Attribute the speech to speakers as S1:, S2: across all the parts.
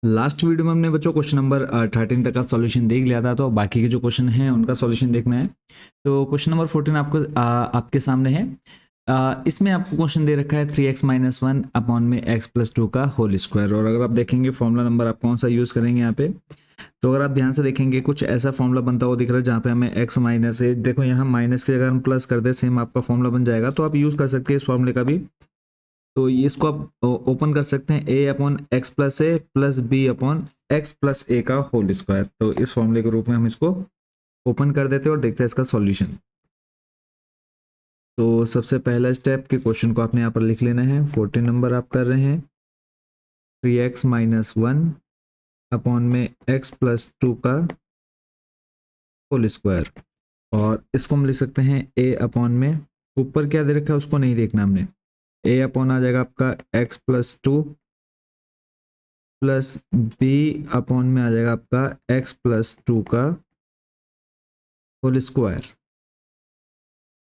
S1: Last video में हमने बच्चों क्वेश्चन नंबर 13 तक का सॉल्यूशन देख लिया था, तो बाकी के जो क्वेश्चन हैं उनका सॉल्यूशन देखना है। तो क्वेश्चन नंबर 14 आपको आपके सामने है। इसमें आपको क्वेश्चन दे रखा है 3x-1 अपॉन में x+2 का होल स्क्वायर। और अगर आप देखेंगे फॉर्मूला नंबर आप कौन सा यूज़ करेंगे यहाँ पे, तो अगर आप ध्यान से देखेंगे कुछ ऐसा फॉर्मूला बनता हुआ दिख रहा है जहाँ पे हमें x माइनस है, देखो यहाँ माइनस की जगह हम प्लस कर दे, सेम आपका फॉर्मूला बन जाएगा। तो आप यूज़ कर सकते हैं इस फॉर्मूले का भी। तो ये इसको आप ओपन कर सकते हैं, a upon x plus a plus b upon x plus a का होल स्क्वायर। तो इस फॉर्मूले के रूप में हम इसको ओपन कर देते हैं और देखते हैं इसका सॉल्यूशन। तो सबसे पहला स्टेप के क्वेश्चन को आपने यहाँ पर लिख लेना है। 14 नंबर आप कर रहे हैं 3x-1 अपॉन में x+2 का होल स्क्वायर। और इसको हम लिख सकते हैं a अपॉन में, ऊपर क्या दे रखा है उसको नहीं देखना हमने, a अपॉन आ जाएगा आपका x+2 प्लस बी अपॉन में आ जाएगा आपका x+2 का whole square.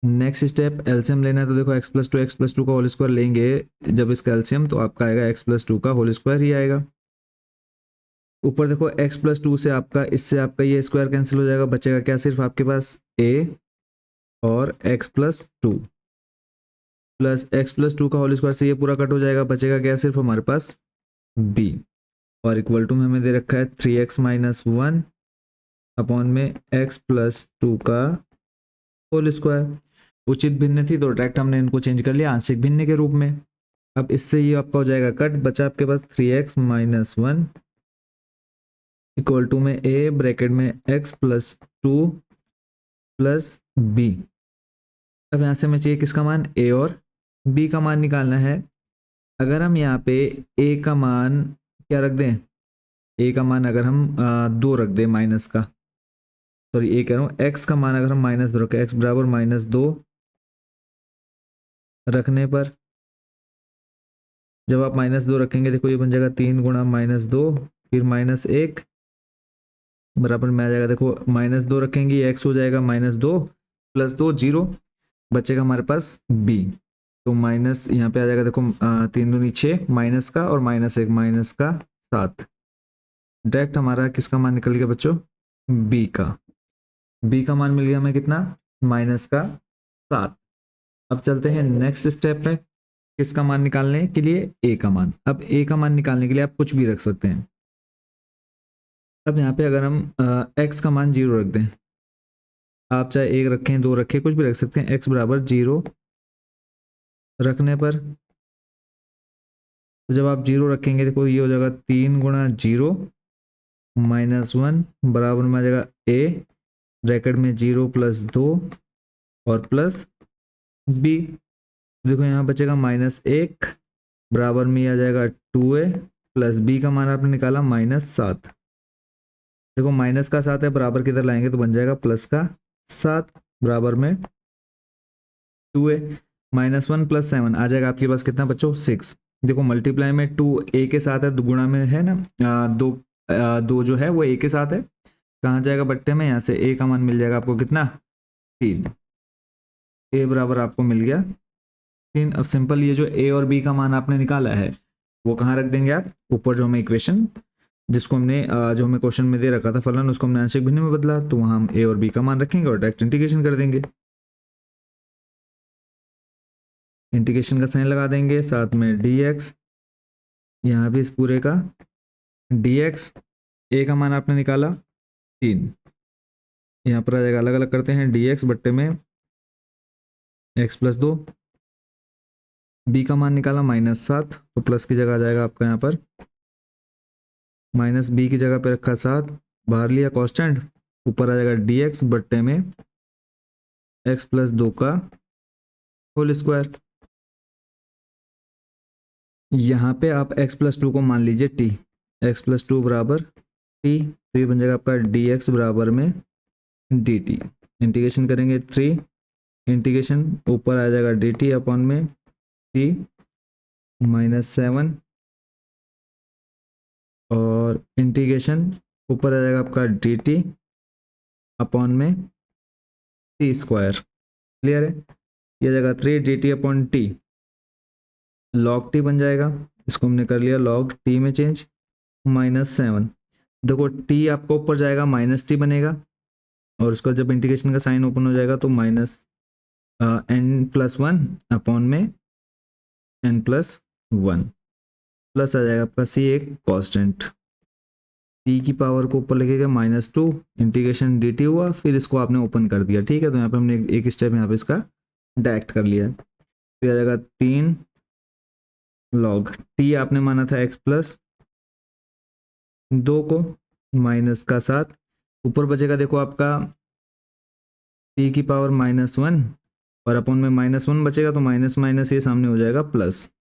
S1: Next step LCM लेना है, तो देखो x+2 का होल स्क्वायर लेंगे जब इसका एलसीएम, तो आपका आएगा x+2 का होल स्क्वायर ही आएगा। ऊपर देखो x+2 से आपका, इससे आपका ये स्क्वायर कैंसिल हो जाएगा, बचेगा क्या, सिर्फ आपके पास a और x+2 प्लस x+2 का होल स्क्वायर से ये पूरा कट हो जाएगा, बचेगा क्या, सिर्फ हमारे पास b। और इक्वल टू में हमें दे रखा है 3x-1 अपॉन में x+2 का होल स्क्वायर। उचित भिन्न थी तो डायरेक्ट हमने इनको चेंज कर लिया आंशिक भिन्न के रूप में। अब इससे ये आपका हो जाएगा कट, बचा आपके पास 3x-1 इक्वल टू में a ब्रैकेट में x+2 प्लस b। अब यहाँ से हमें चाहिए किसका मान, a और b का मान निकालना है। अगर हम यहाँ पे a का मान क्या रख दें, a का मान अगर हम 2 रख दें माइनस का, सॉरी ये कह रहा हूँ x का मान अगर हम -2 रखें, x बराबर -2 रखने पर, जब आप -2 रखेंगे देखो ये बन जाएगा 3 गुणा -2 फिर -1 बराबर में आ जाएगा, देखो -2 रखेंगे x हो जाएगा -2 प्लस 2 0, बचेगा हमारे पास b। तो माइनस यहाँ पे आ जाएगा, देखो 3 दूनी 6 माइनस का और -1 माइनस का 7। डायरेक्ट हमारा किसका मान निकल गया बच्चों, b का। b का मान मिल गया हमें कितना, -7। अब चलते हैं नेक्स्ट स्टेप पे, किसका मान निकालने के लिए, a का मान। अब a का मान निकालने के लिए आप कुछ भी रख सकते हैं। अब यहाँ पे अगर हम x का मान 0 रख दें, आप चाहे 1 रखें 2 रखें कुछ भी रख सकते हैं, x बराबर 0 रखने पर, तो जब आप 0 रखेंगे देखो ये हो जाएगा 3 गुणा 0 -1 बराबर में आ जाएगा a ब्रैकेट में 0 प्लस 2 और प्लस b। देखो यहाँ बचेगा -1 बराबर में आ जाएगा 2a प्लस b का मान आपने निकाला -7। देखो माइनस का 7 है, बराबर किधर लाएंगे तो बन जाएगा प्लस का 7 बराबर में 2a। -1 प्लस 7 आ जाएगा आपके पास कितना बच्चों, 6। देखो मल्टीप्लाई में 2 a के साथ है, गुणा में है ना, दो जो है वो a के साथ है, कहाँ जाएगा बट्टे में, यहाँ से a का मान मिल जाएगा आपको कितना, 3। a बराबर आपको मिल गया 3। अब सिंपल ये जो a और b का मान आपने निकाला है वो कहाँ रख देंगे आप, ऊपर जो हमें इक्वेशन जिसको हमने जो हमें क्वेश्चन में दे रखा था फलन, उसको हमने आंशिक भिन्न में बदला, तो वहां हम a और b का मान रखेंगे और डायरेक्ट इंटीग्रेशन कर देंगे। इंटीग्रेशन का साइन लगा देंगे, साथ में dx, यहाँ भी इस पूरे का dx, a का मान आपने निकाला 3, यहाँ पर आ जाएगा, अलग अलग करते हैं, dx बट्टे में x+2, b का मान निकाला -7, तो प्लस की जगह आ जाएगा आपका यहाँ पर -b की जगह पे रखा 7, बाहर लिया कांस्टेंट, ऊपर आ जाएगा dx बट्टे में x+2 का होल स्क्वायर। यहाँ पे आप x+2 को मान लीजिए t, x+2 बराबर t, तो ये बन जाएगा आपका dx बराबर में dt। इंटीग्रेशन करेंगे 3, इंटीग्रेशन ऊपर आ जाएगा dt अपॉन में t -7, और इंटीग्रेशन ऊपर आ जाएगा आपका dt अपॉन में t स्क्वायर। क्लियर है, ये आ जाएगा 3 dt upon t, log t बन जाएगा, इसको हमने कर लिया log t में चेंज। -7। देखो टी आपका ऊपर जाएगा -t बनेगा, और उसका जब इंटीग्रेशन का साइन ओपन हो जाएगा तो -n+1 अपॉन में n+1 प्लस आ जाएगा आपका c एक कांस्टेंट, टी की पावर को ऊपर लगेगा -2 इंटीग्रेशन dt हुआ, फिर इसको आपने ओपन कर दिया। ठीक है, तो यहाँ पे हमने एक स्टेप यहाँ पे इसका डायरेक्ट कर लिया। फिर आ जाएगा 3 log टी आपने माना था x+2 को, माइनस का 7, ऊपर बचेगा देखो आपका टी की पावर -1 और अपॉन में -1 बचेगा, तो माइनस माइनस ये सामने हो जाएगा प्लस।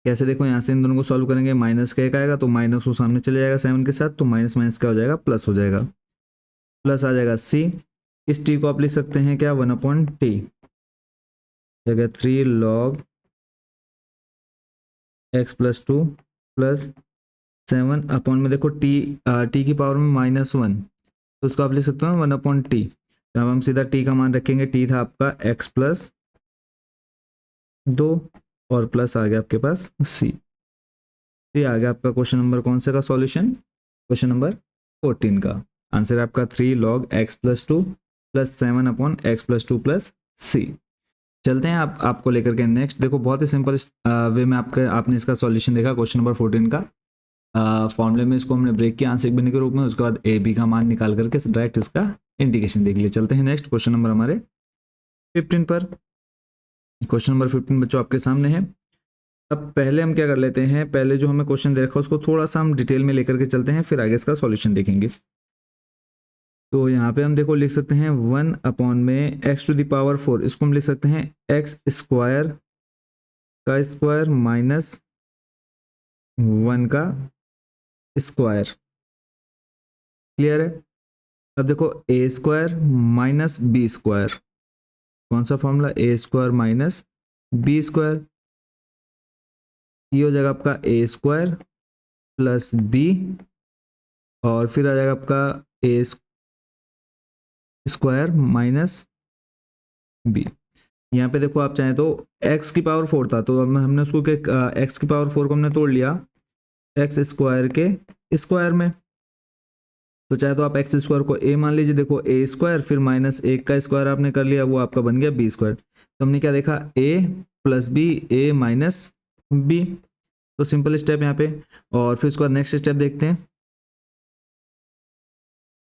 S1: कैसे देखो, यहाँ से इन दोनों को सॉल्व करेंगे, माइनस का एक आएगा तो माइनस वो सामने चले जाएगा 7 के साथ, तो माइनस माइनस का हो जाएगा प्लस हो जाएगा, प्लस आ जाएगा c। इस t को आप लिख सकते हैं क्या, 1/t, जगह 3 log x+2 प्लस 7 अपॉन में देखो t की पावर में -1, तो उसको आप लिख सकते हो 1/t। तो अब हम सीधा t का मान रखेंगे, t था आपका x+2 और प्लस आ गया आपके पास c। ये आ गया आपका क्वेश्चन नंबर कौन से का सॉल्यूशन, क्वेश्चन नंबर 14 का आंसर है आपका 3 log x+2 plus 7 upon x+2 plus c। चलते हैं आपको लेकर के नेक्स्ट। देखो बहुत ही सिंपल वे में आपने इसका सॉल्यूशन देखा क्वेश्चन नंबर 14 का। फॉर्मूले में इसको हमने ब्रेक किया आंशिक भिन्न के रूप में, उसके बाद ए बी का मान निकाल करके डायरेक्ट इसका इंटीग्रेशन देख लिया। चलते हैं नेक्स्ट क्वेश्चन नंबर हमारे 15 पर। क्वेश्चन नंबर 15 बच्चों आपके सामने है। अब पहले हम क्या कर लेते हैं, पहले जो हमें क्वेश्चन दे रखा है उसको थोड़ा सा हम डिटेल में लेकर के चलते हैं, फिर आगे इसका सॉल्यूशन देखेंगे। तो यहाँ पे हम देखो लिख सकते हैं 1 अपॉन में x⁴, इसको हम लिख सकते हैं x² का स्क्वायर माइनस 1 का स्क्वायर। क्लियर है। अब देखो a² माइनस b², कौन सा फॉर्मूला, a² माइनस b², ये हो जाएगा आपका a² प्लस b, और फिर आ जाएगा आपका a² माइनस b। यहाँ पे देखो आप चाहें तो x की पावर 4 था, तो हमने उसको x की पावर 4 को हमने तोड़ लिया x² के स्क्वायर में, तो चाहे तो आप x² को a मान लीजिए। देखो a² फिर माइनस 1 का स्क्वायर आपने कर लिया, वो आपका बन गया b²। तो हमने क्या देखा, a plus b, a minus b, तो सिंपल स्टेप यहाँ पे। और फिर उसके बाद नेक्स्ट स्टेप देखते हैं।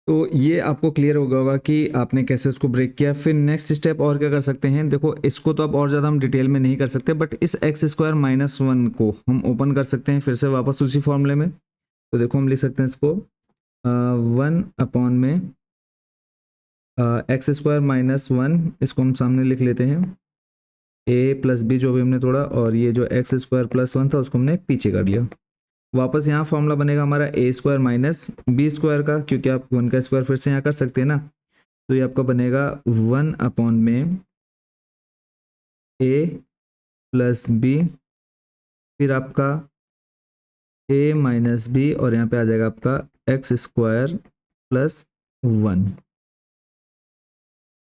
S1: तो ये आपको क्लियर हो गया होगा कि आपने कैसे इसको ब्रेक किया। फिर नेक्स्ट स्टेप और क्या कर सकते हैं, देखो इसको तो अब और ज़्यादा हम डिटेल में नहीं कर सकते, बट इस x² माइनस 1 को हम ओपन कर सकते हैं फिर से वापस उसी फॉर्मूले में। तो देखो हम लिख सकते हैं इसको 1 अपॉन में x² माइनस 1, इसको हम सामने लिख लेते हैं a प्लस b जो भी हमने तोड़ा, और ये जो x² प्लस 1 था उसको हमने पीछे कर लिया। वापस यहाँ फॉर्मूला बनेगा हमारा a² माइनस b² का, क्योंकि आप 1 का स्क्वायर फिर से यहाँ कर सकते हैं ना। तो ये आपका बनेगा 1 अपॉन में a प्लस b, फिर आपका a माइनस b, और यहाँ पे आ जाएगा आपका x² प्लस 1।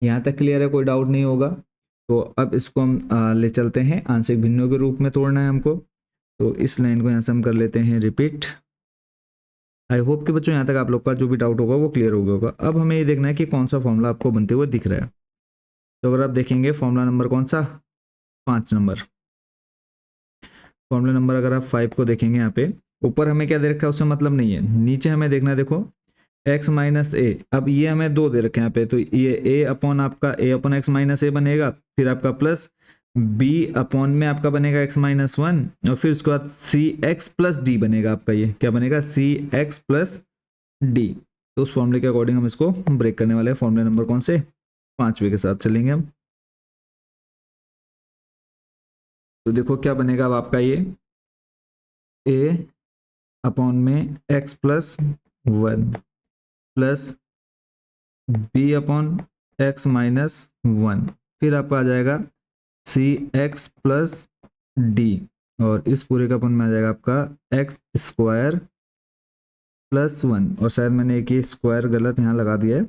S1: यहाँ तक क्लियर है, कोई डाउट नहीं होगा। तो अब इसको हम ले चलते हैं, आंशिक भिन्नों के रूप में तोड़ना है हमको। तो इस लाइन को यहाँ से हम कर लेते हैं रिपीट। आई होप कि बच्चों यहाँ तक आप लोग का जो भी डाउट होगा वो क्लियर हो गया होगा। अब हमें ये देखना है कि कौन सा फॉर्मूला आपको बनते हुए दिख रहा है। तो अगर आप देखेंगे फॉर्मूला नंबर कौन सा, 5 नंबर। फॉर्मूला नंबर अगर आप 5 को देखेंगे, यहाँ पे ऊपर हमें क्या दे रखा है उससे मतलब नहीं है, नीचे हमें देखना है। देखो x माइनस ए, अब ये हमें 2 दे रखे हैं यहाँ पे, तो ये a अपॉन आपका a अपॉन एक्स माइनस ए बनेगा, फिर आपका प्लस b अपॉन में आपका बनेगा x माइनस 1, और फिर उसके बाद सी एक्स प्लस डी बनेगा आपका। ये क्या बनेगा, सी एक्स प्लस डी। तो उस फॉर्मूले के अकॉर्डिंग हम इसको ब्रेक करने वाले हैं। फॉर्मूले नंबर कौन से, 5वें के साथ चलेंगे हम। तो देखो क्या बनेगा अब आपका, ये a अपॉन में x plus 1 plus b upon x minus 1, फिर आपका आ जाएगा सी एक्स प्लस डी, और इस पूरे का अपन में आ जाएगा आपका x² प्लस 1, और शायद मैंने एक ही स्क्वायर गलत यहाँ लगा दिया है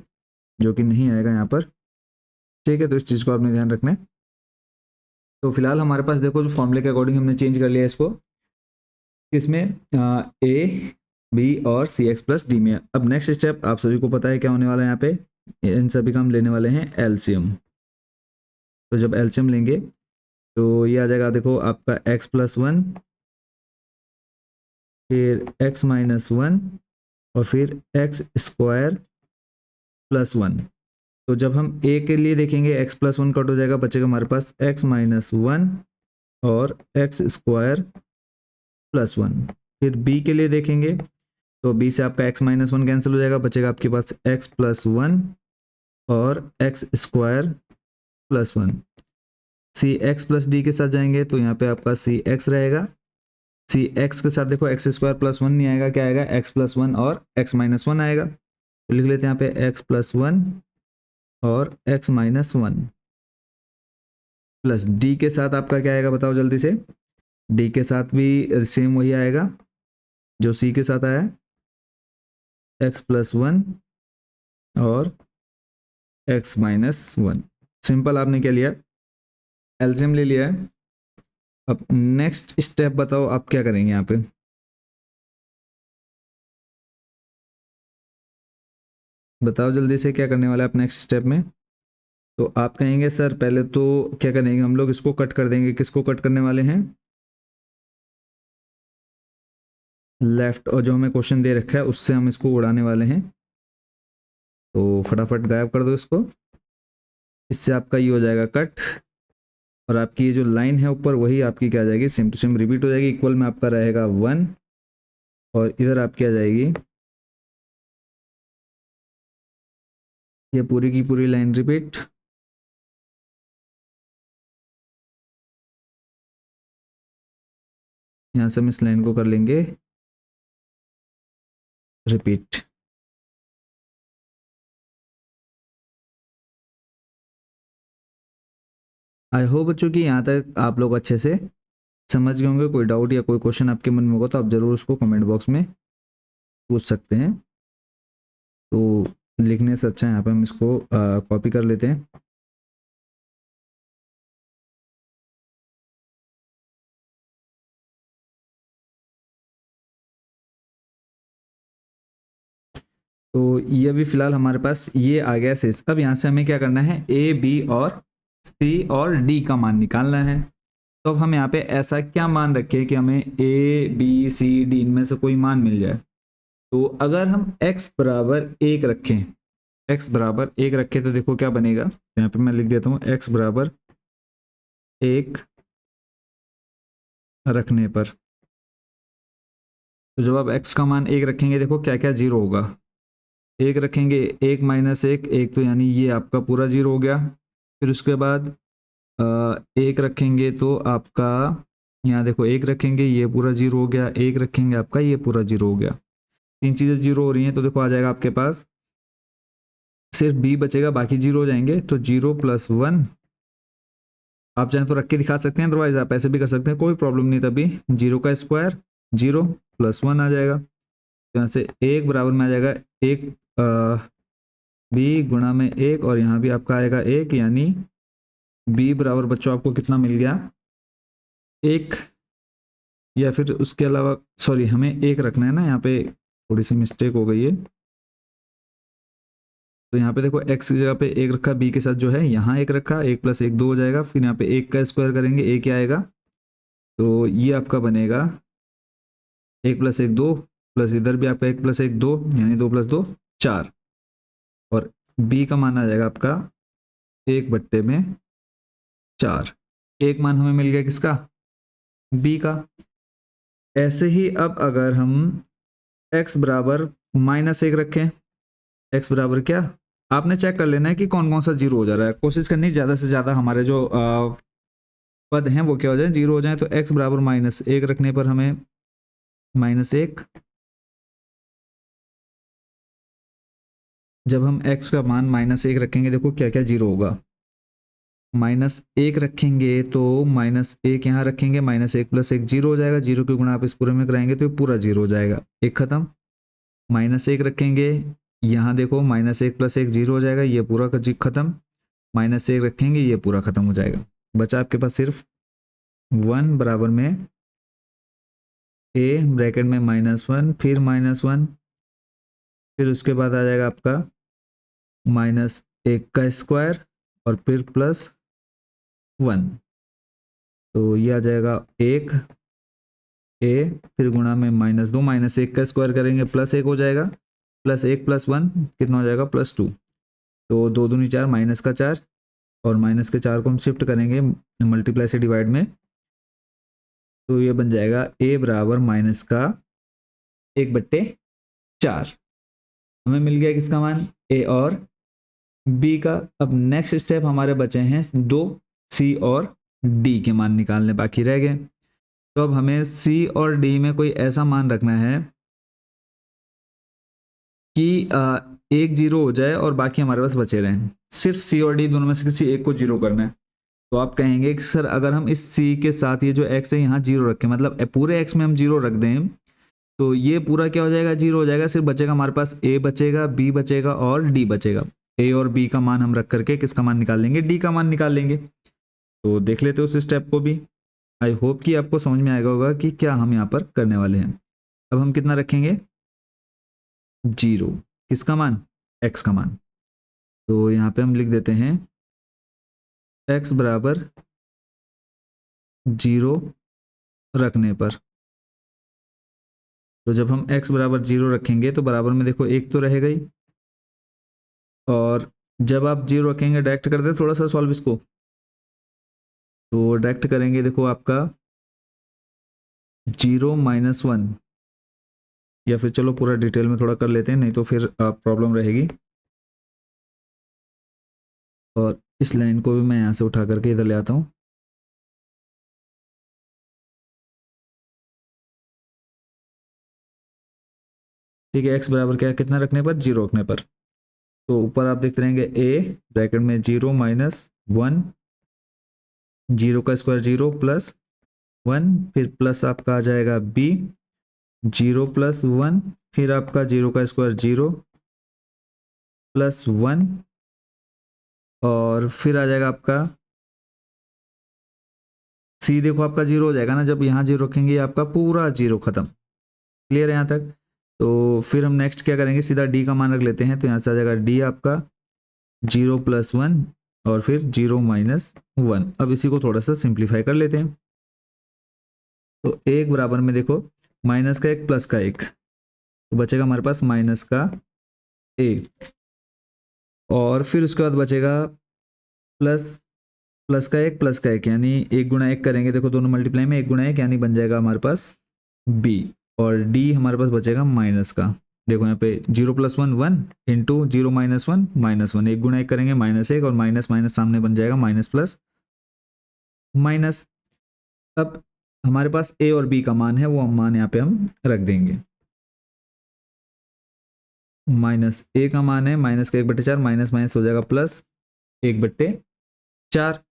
S1: जो कि नहीं आएगा यहाँ पर। ठीक है, तो इस चीज़ को आपने ध्यान रखना है। तो फिलहाल हमारे पास देखो जो फॉर्मूले के अकॉर्डिंग हमने चेंज कर लिया इसको। किसमें, ए बी और सी एक्स प्लस डी में। अब नेक्स्ट स्टेप आप सभी को पता है क्या होने वाला है, यहाँ पे इन सभी का हम लेने वाले हैं एलसीएम। तो जब एलसीएम लेंगे तो ये आ जाएगा, देखो आपका एक्स प्लस वन, फिर एक्स माइनस वन, और फिर एक्स स्क्वायर प्लस वन। तो जब हम ए के लिए देखेंगे एक्स प्लस वन कट हो जाएगा, बचेगा हमारे पास एक्स माइनस वन और एक्स स्क्वायर प्लस वन। फिर बी के लिए देखेंगे तो बी से आपका एक्स माइनस वन कैंसिल हो जाएगा, बचेगा आपके पास एक्स प्लस वन और एक्स स्क्वायर प्लस वन। सी एक्स प्लस डी के साथ जाएंगे तो यहाँ पे आपका सी एक्स रहेगा। सी एक्स के साथ देखो एक्स स्क्वायर प्लस वन नहीं आएगा, क्या आएगा, एक्स प्लस वन और एक्स माइनस वन आएगा। तो लिख लेते हैं यहाँ पे एक्स प्लस वन और x minus one. Plus D के साथ आपका क्या आएगा बताओ जल्दी से। डी के साथ भी सेम वही आएगा जो सी के साथ आया, एक्स प्लस वन और एक्स माइनस वन। सिंपल, आपने क्या लिया, एलसीएम ले लिया है। अब नेक्स्ट स्टेप बताओ आप क्या करेंगे यहाँ पे। बताओ जल्दी से क्या करने वाला है आप नेक्स्ट स्टेप में। तो आप कहेंगे सर पहले तो क्या करेंगे हम लोग, इसको कट कर देंगे। किसको कट करने वाले हैं, लेफ्ट, और जो हमें क्वेश्चन दे रखा है उससे हम इसको उड़ाने वाले हैं। तो फटाफट गायब कर दो इसको, इससे आपका ये हो जाएगा कट, और आपकी ये जो लाइन है ऊपर वही आपकी क्या आ जाएगी, सेम टू सेम रिपीट हो जाएगी। इक्वल में आपका रहेगा वन, और इधर आपकी आ जाएगी ये पूरी की पूरी लाइन रिपीट। यहाँ से हम इस लाइन को कर लेंगे रिपीट। आई होप बच्चों कि यहाँ तक आप लोग अच्छे से समझ गए होंगे। कोई डाउट या कोई क्वेश्चन आपके मन में होगा तो आप ज़रूर उसको कमेंट बॉक्स में पूछ सकते हैं। तो लिखने से अच्छा है यहाँ पे हम इसको कॉपी कर लेते हैं। तो ये भी फिलहाल हमारे पास ये आ गया शेष। अब यहाँ से हमें क्या करना है, ए बी और सी और डी का मान निकालना है। तो अब हम यहाँ पे ऐसा क्या मान रखें कि हमें ए बी सी डी इनमें से कोई मान मिल जाए। तो अगर हम x बराबर एक रखें, x बराबर एक रखें तो देखो क्या बनेगा। यहाँ पे मैं लिख देता हूँ x बराबर एक रखने पर, तो जब आप x का मान एक रखेंगे देखो क्या क्या जीरो होगा। एक रखेंगे, एक माइनस एक, एक तो यानी ये आपका पूरा जीरो हो गया। फिर उसके बाद एक रखेंगे तो आपका यहाँ देखो एक रखेंगे ये पूरा जीरो हो गया, एक रखेंगे आपका ये पूरा जीरो हो गया। तीन चीज़ें जीरो हो रही हैं तो देखो आ जाएगा आपके पास सिर्फ b बचेगा, बाकी जीरो हो जाएंगे। तो जीरो प्लस वन आप चाहें तो रख के दिखा सकते हैं, अदरवाइज आप ऐसे भी कर सकते हैं, कोई प्रॉब्लम नहीं। तभी जीरो का स्क्वायर जीरो प्लस वन आ जाएगा, तो यहाँ से एक बराबर में आ जाएगा एक बी गुणा में एक, और यहाँ भी आपका आएगा एक, यानी बी बराबर बच्चों आपको कितना मिल गया, एक। या फिर उसके अलावा सॉरी हमें एक रखना है ना, यहाँ पे थोड़ी सी मिस्टेक हो गई है। तो यहाँ पे देखो x की जगह पे एक रखा, b के साथ जो है यहाँ एक रखा, एक प्लस एक दो हो जाएगा। फिर यहाँ पे एक का स्क्वायर करेंगे, a क्या आएगा, तो ये आपका बनेगा एक प्लस एक दो, प्लस इधर भी आपका एक प्लस एक दो, यानी दो प्लस दो चार। और b का मान आ जाएगा आपका एक बट्टे में चार। एक मान हमें मिल गया किसका, b का। ऐसे ही अब अगर हम x बराबर माइनस एक रखें, x बराबर क्या, आपने चेक कर लेना है कि कौन कौन सा जीरो हो जा रहा है। कोशिश करनी ज़्यादा से ज़्यादा हमारे जो पद हैं वो क्या हो जाए, जीरो हो जाए। तो x बराबर माइनस एक रखने पर हमें माइनस एक, जब हम x का मान माइनस एक रखेंगे देखो क्या क्या जीरो होगा। माइनस एक रखेंगे तो माइनस एक यहाँ रखेंगे, माइनस एक प्लस एक जीरो हो जाएगा, जीरो की गुणा आप इस पूरे में कराएंगे तो ये पूरा जीरो हो जाएगा, एक खत्म। माइनस एक रखेंगे, यहाँ देखो माइनस एक प्लस एक जीरो हो जाएगा, ये पूरा का खत्म। माइनस एक रखेंगे ये पूरा खत्म हो जाएगा, बचा आपके पास सिर्फ वन बराबर में ए ब्रैकेट में -1 फिर -1 फिर उसके बाद आ जाएगा आपका -1 का स्क्वायर और फिर +1। तो ये आ जाएगा 1 ए फिर गुणा में -2 -1 का स्क्वायर करेंगे +1 हो जाएगा, +1 +1 कितना हो जाएगा +2। तो 2 दूनी 4 -4 और -4 को हम शिफ्ट करेंगे मल्टीप्लाई से डिवाइड में, तो ये बन जाएगा ए बराबर -1/4। हमें मिल गया किसका मान, ए और बी का। अब नेक्स्ट स्टेप हमारे बचे हैं दो, सी और डी के मान निकालने बाकी रह गए। तो अब हमें सी और डी में कोई ऐसा मान रखना है कि एक जीरो हो जाए और बाकी हमारे पास बचे रहें। सिर्फ सी और डी दोनों में से किसी एक को जीरो करना है। तो आप कहेंगे कि सर अगर हम इस सी के साथ ये जो एक्स है यहाँ जीरो रखें, मतलब पूरे एक्स में हम जीरो रख दें, तो ये पूरा क्या हो जाएगा, जीरो हो जाएगा। सिर्फ बचेगा हमारे पास ए बचेगा, बी बचेगा और डी बचेगा। ए और बी का मान हम रख करके किसका मान निकाल लेंगे, डी का मान निकाल लेंगे। तो देख लेते उस स्टेप को भी। आई होप कि आपको समझ में आएगा होगा कि क्या हम यहाँ पर करने वाले हैं। अब हम कितना रखेंगे, जीरो, किसका मान, एक्स का मान। तो यहाँ पे हम लिख देते हैं एक्स बराबर जीरो रखने पर। तो जब हम x बराबर जीरो रखेंगे तो बराबर में देखो एक तो रहेगा ही, और जब आप जीरो रखेंगे डायरेक्ट कर दे थोड़ा सा सॉल्व इसको, तो डायरेक्ट करेंगे देखो आपका 0 -1, या फिर चलो पूरा डिटेल में थोड़ा कर लेते हैं, नहीं तो फिर प्रॉब्लम रहेगी। और इस लाइन को भी मैं यहाँ से उठा करके इधर ले आता हूँ। ठीक है, x बराबर क्या, कितना रखने पर, जीरो रखने पर। तो ऊपर आप देखते रहेंगे a ब्रैकेट में 0 -1, 0 का स्क्वायर 0 +1 फिर प्लस आपका आ जाएगा b 0 +1 फिर आपका 0 का स्क्वायर 0 +1 और फिर आ जाएगा आपका सी। देखो आपका जीरो हो जाएगा ना, जब यहाँ जीरो रखेंगे आपका पूरा जीरो खत्म। क्लियर है यहाँ तक। तो फिर हम नेक्स्ट क्या करेंगे, सीधा डी का मान रख लेते हैं। तो यहाँ से आ जाएगा डी आपका 0 +1 और फिर 0 -1। अब इसी को थोड़ा सा सिंप्लीफाई कर लेते हैं। तो एक बराबर में देखो माइनस का एक प्लस का एक, तो बचेगा हमारे पास माइनस का ए, और फिर उसके बाद बचेगा प्लस प्लस का एक प्लस का एक, यानी एक गुणा एक करेंगे, देखो दोनों मल्टीप्लाई में एक गुणा एक, यानी बन जाएगा हमारे पास बी, और डी हमारे पास बचेगा माइनस का। देखो यहाँ पे 0 +1 1 इंटू 0 -1 -1, एक गुणा एक करेंगे -1 और माइनस माइनस सामने बन जाएगा माइनस प्लस माइनस। अब हमारे पास ए और बी का मान है, वो मान यहाँ पे हम रख देंगे। माइनस ए का मान है माइनस का 1/4, माइनस माइनस हो जाएगा प्लस 1/4।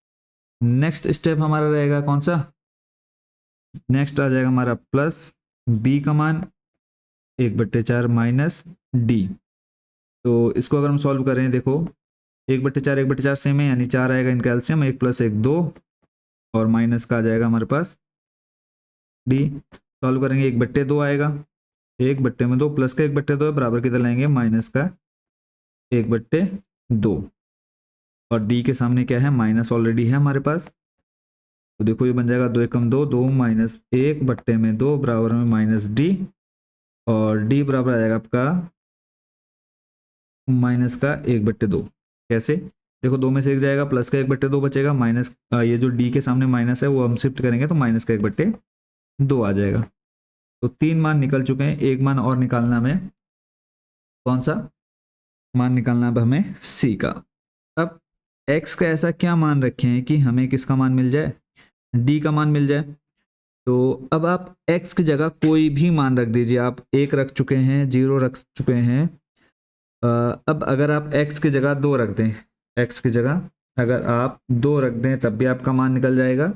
S1: नेक्स्ट स्टेप हमारा रहेगा कौन सा, नेक्स्ट आ जाएगा हमारा प्लस बी का मान 1/4 माइनस डी। तो इसको अगर हम सॉल्व करें, देखो 1/4 1/4 सेम है, यानी 4 आएगा इनका एलसीएम, 1 + 1 2 और माइनस का आ जाएगा हमारे पास डी। सॉल्व करेंगे 1/2 आएगा, 1/2 प्लस का 1/2 बराबर किधर लाएंगे, माइनस का 1/2, और डी के सामने क्या है, माइनस ऑलरेडी है हमारे पास। तो देखो ये बन जाएगा 2 × 2 2 -1/2 बराबर में माइनस डी, और डी बराबर आ जाएगा आपका माइनस का 1/2। कैसे, देखो 2 में से 1 जाएगा, प्लस का 1/2 बचेगा, माइनस ये जो डी के सामने माइनस है वो हम शिफ्ट करेंगे तो माइनस का 1/2 आ जाएगा। तो 3 मान निकल चुके हैं, एक मान और निकालना हमें, कौन सा मान निकालना है अब हमें, सी का। अब x का ऐसा क्या मान रखे हैं कि हमें किसका मान मिल जाए, d का मान मिल जाए। तो अब आप x की जगह कोई भी मान रख दीजिए, आप 1 रख चुके हैं, 0 रख चुके हैं। अब अगर आप x की जगह 2 रख दें, x की जगह अगर आप 2 रख दें तब भी आपका मान निकल जाएगा।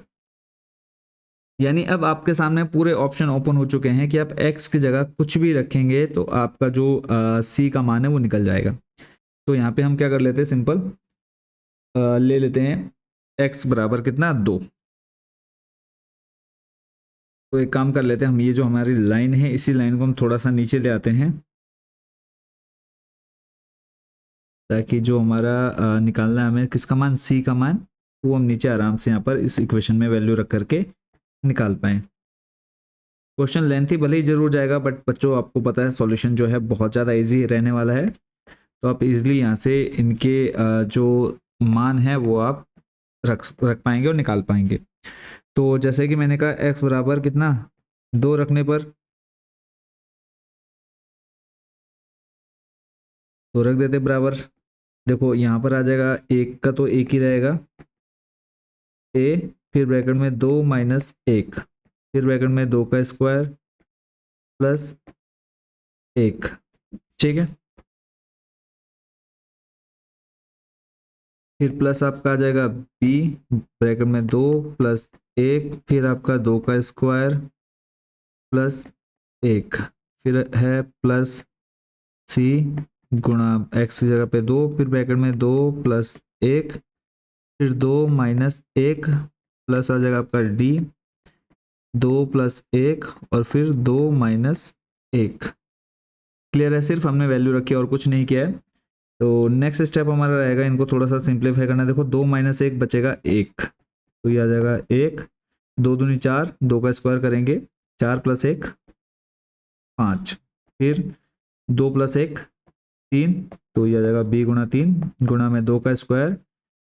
S1: यानी अब आपके सामने पूरे ऑप्शन ओपन हो चुके हैं कि आप x की जगह कुछ भी रखेंगे तो आपका जो c का मान है वो निकल जाएगा। तो यहाँ पे हम क्या कर लेते हैं, सिंपल ले लेते हैं x बराबर कितना, 2। तो एक काम कर लेते हैं हम, ये जो हमारी लाइन है इसी लाइन को हम थोड़ा सा नीचे ले आते हैं, ताकि जो हमारा निकालना है हमें किसका मान, सी का मान, वो हम नीचे आराम से यहाँ पर इस इक्वेशन में वैल्यू रख करके निकाल पाएँ। क्वेश्चन लेंथी भले ही जरूर जाएगा, बट बच्चों आपको पता है सॉल्यूशन जो है बहुत ज़्यादा इजी रहने वाला है, तो आप इजीली यहाँ से इनके जो मान है वो आप रख पाएंगे और निकाल पाएंगे। तो जैसे कि मैंने कहा x बराबर कितना, 2 रखने पर तो रख देते बराबर, देखो यहाँ पर आ जाएगा एक का तो एक ही रहेगा, a फिर ब्रैकेट में 2 माइनस 1, फिर ब्रैकेट में 2 का स्क्वायर प्लस 1, ठीक है। फिर प्लस आपका आ जाएगा b ब्रैकेट में 2 प्लस 1, फिर आपका 2 का स्क्वायर प्लस 1, फिर है प्लस c गुणा x की जगह पे 2, फिर ब्रैकेट में 2 प्लस 1, फिर 2 माइनस 1 प्लस आ जाएगा आपका d, 2 प्लस 1 और फिर 2 माइनस 1। क्लियर है, सिर्फ हमने वैल्यू रखी और कुछ नहीं किया है। तो नेक्स्ट स्टेप हमारा रहेगा इनको थोड़ा सा सिंप्लीफाई करना। देखो 2 माइनस 1 बचेगा 1, तो ये आ जाएगा 1, 2 दूनी 4, 2 का स्क्वायर करेंगे 4 प्लस 1 5, फिर 2 प्लस 1 3, तो ये आ जाएगा b गुणा 3 गुणा में 2 का स्क्वायर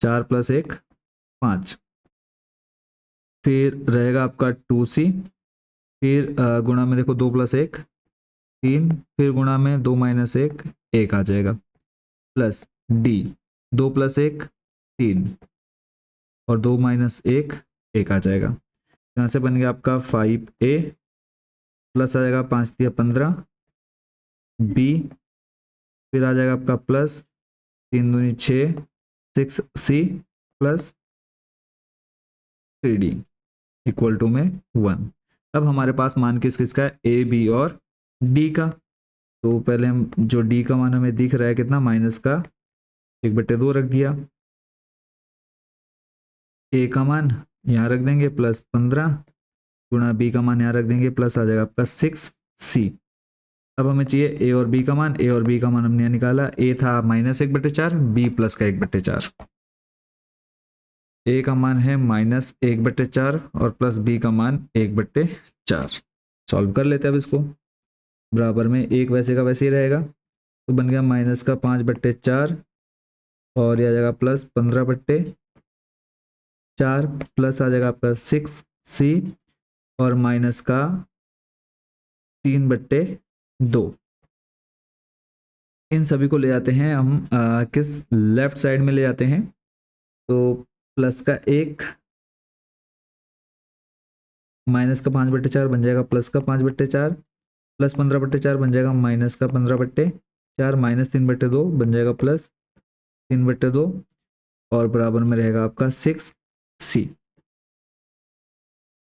S1: 4 प्लस 1 5, फिर रहेगा आपका 2c, फिर गुणा में देखो 2 प्लस 1 3, फिर गुणा में 2 माइनस 1 1 आ जाएगा प्लस d, 2 प्लस 1 3 और 2 माइनस 1 1 आ जाएगा। यहाँ से बन गया आपका 5a प्लस आ जाएगा 5 दिया 15 b, फिर आ जाएगा आपका प्लस 3 दूनी 6 6c plus 3d equal to में 1। अब हमारे पास मान किस किस का है, a b और d का। तो पहले हम जो d का मान हमें दिख रहा है कितना, माइनस का 1/2 रख दिया, a का मान यहाँ रख देंगे प्लस 15 गुणा b का मान यहाँ रख देंगे प्लस आ जाएगा आपका 6c। अब हमें चाहिए a और b का मान, a और b का मान हमने यहाँ निकाला, a था माइनस 1/4, b प्लस का 1/4, a का मान है माइनस 1/4 और प्लस b का मान 1/4। सॉल्व कर लेते हैं अब इसको, बराबर में एक वैसे का वैसे ही रहेगा, तो बन गया माइनस का 5/4 और यह आ जाएगा प्लस 15/4 प्लस आ जाएगा आपका 6c और माइनस का 3/2। इन सभी को ले जाते हैं हम किस लेफ्ट साइड में ले जाते हैं, तो प्लस का 1 माइनस का 5/4 बन जाएगा प्लस का 5/4 प्लस 15/4 बन जाएगा माइनस का 15/4 माइनस 3/2 बन जाएगा प्लस 3/2 और बराबर में रहेगा आपका 6c।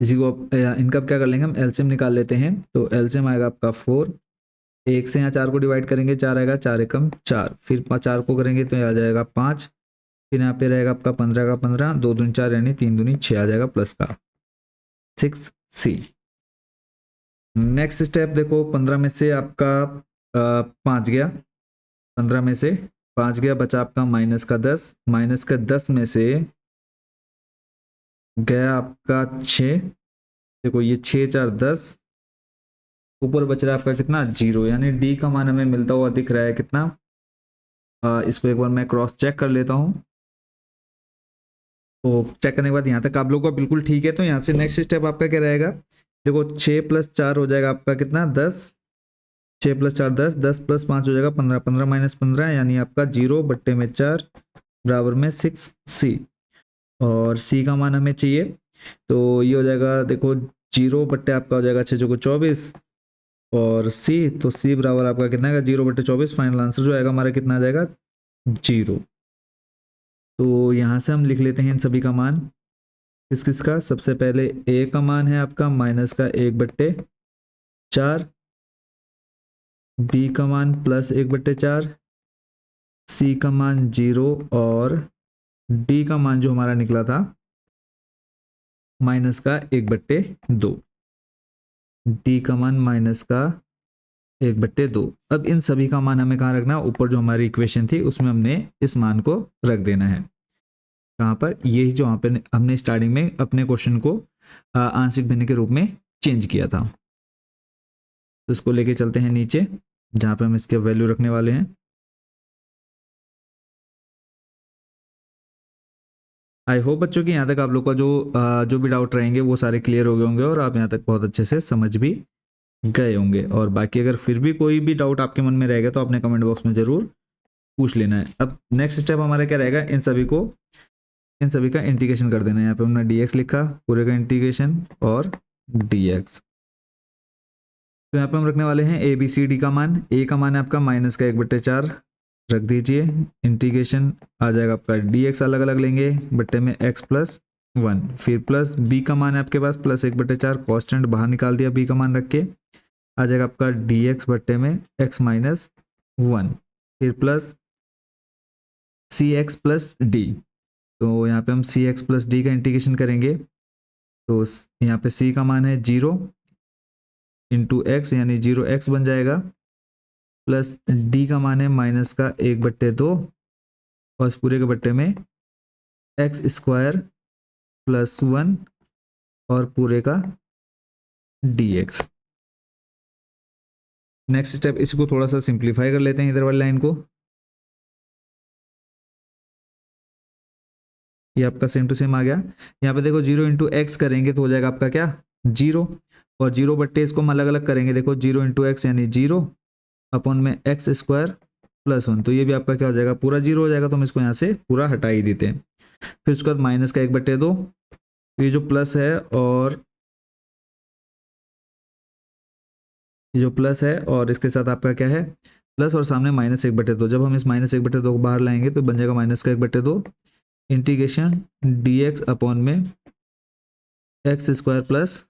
S1: इसी को इनका क्या कर लेंगे हम, एलसीएम निकाल लेते हैं। तो एलसीएम आएगा आपका 4, 1 से यहाँ 4 को डिवाइड करेंगे 4 आएगा, 4 एकम 4, फिर 4 को करेंगे तो आ जाएगा 5, फिर यहाँ पे रहेगा आपका 15 का 15, 2 दूनी 4 यानी 3 दूनी 6 आ जाएगा प्लस का 6c। नेक्स्ट स्टेप देखो, 15 में से आपका 5 गया, 15 में से 5 गया, बचा आपका माइनस का 10, माइनस का 10 में से गया आपका 6, देखो ये 6 4 10, ऊपर बच रहा है आपका कितना 0, यानी डी का मान हमें मिलता हुआ दिख रहा है कितना, इसको एक बार मैं क्रॉस चेक कर लेता हूँ। तो चेक करने के बाद यहाँ तक आप लोगों का बिल्कुल ठीक है, तो यहाँ से नेक्स्ट स्टेप आपका क्या रहेगा, देखो 6 + 4 हो जाएगा आपका कितना 10, 6 + 4 10, 10 + 5 हो जाएगा 15, 15 - 15 यानी आपका 0/4 बराबर में 6c। और c का मान हमें चाहिए, तो ये हो जाएगा देखो 0 बट्टे आपका हो जाएगा 6 × 24 और c, तो c बराबर आपका कितना आएगा 0/24। फाइनल आंसर जो आएगा हमारा कितना आ जाएगा 0। तो यहाँ से हम लिख लेते हैं इन सभी का मान, किस किस का, सबसे पहले a का मान है आपका माइनस का 1/4, b का मान प्लस 1/4, c का मान 0 और d का मान जो हमारा निकला था माइनस का 1/2। डी का मान माइनस का 1/2। अब इन सभी का मान हमें कहाँ रखना है, ऊपर जो हमारी इक्वेशन थी उसमें हमने इस मान को रख देना है। कहाँ पर, यही जो यहाँ पे हमने स्टार्टिंग में अपने क्वेश्चन को आंशिक भिन्न के रूप में चेंज किया था। तो इसको लेके चलते हैं नीचे, जहाँ पे हम इसके वैल्यू रखने वाले हैं। आई होप बच्चों कि यहाँ तक आप लोग का जो भी डाउट रहेंगे वो सारे क्लियर हो गए होंगे और आप यहाँ तक बहुत अच्छे से समझ भी गए होंगे। और बाकी अगर फिर भी कोई भी डाउट आपके मन में रहेगा तो अपने कमेंट बॉक्स में ज़रूर पूछ लेना है। अब नेक्स्ट स्टेप हमारा क्या रहेगा, इन सभी का इंटीग्रेशन कर देना है। यहाँ पे हमने dx लिखा, पूरे का इंटीग्रेशन और dx। तो यहाँ पे हम रखने वाले हैं ABCD का मान। A का मान है आपका माइनस का 1/4 रख दीजिए, इंटीग्रेशन आ जाएगा आपका dx अलग अलग लेंगे बट्टे में x+1, फिर प्लस b का मान है आपके पास प्लस 1/4, कॉन्स्टेंट बाहर निकाल दिया, b का मान रख के आ जाएगा आपका dx बट्टे में x-1, फिर प्लस cx+d। तो यहाँ पे हम cx+d का इंटीग्रेशन करेंगे। तो यहाँ पे c का मान है 0 इंटू एक्स यानी 0x बन जाएगा, प्लस d का मान है माइनस का 1/2 और इस पूरे के बट्टे में x² + 1 और पूरे का dx। नेक्स्ट स्टेप, इसको थोड़ा सा सिंप्लीफाई कर लेते हैं इधर वाली लाइन को। ये आपका सेम टू सेम आ गया। यहाँ पे देखो 0 इंटू एक्स करेंगे तो हो जाएगा आपका क्या 0, और 0/, इसको हम अलग अलग करेंगे। देखो 0 इंटू एक्स यानी 0 अपॉन में x² + 1, तो ये भी आपका क्या हो जाएगा पूरा 0 हो जाएगा। तो हम इसको यहाँ से पूरा हटा ही देते हैं। फिर उसके बाद माइनस का 1/2, ये जो प्लस है और ये जो प्लस है और इसके साथ आपका क्या है प्लस और सामने माइनस 1/2। जब हम इस माइनस 1/2 को बाहर लाएंगे तो बन जाएगा माइनस का 1/2 इंटीग्रेशन dx अपॉन में x² +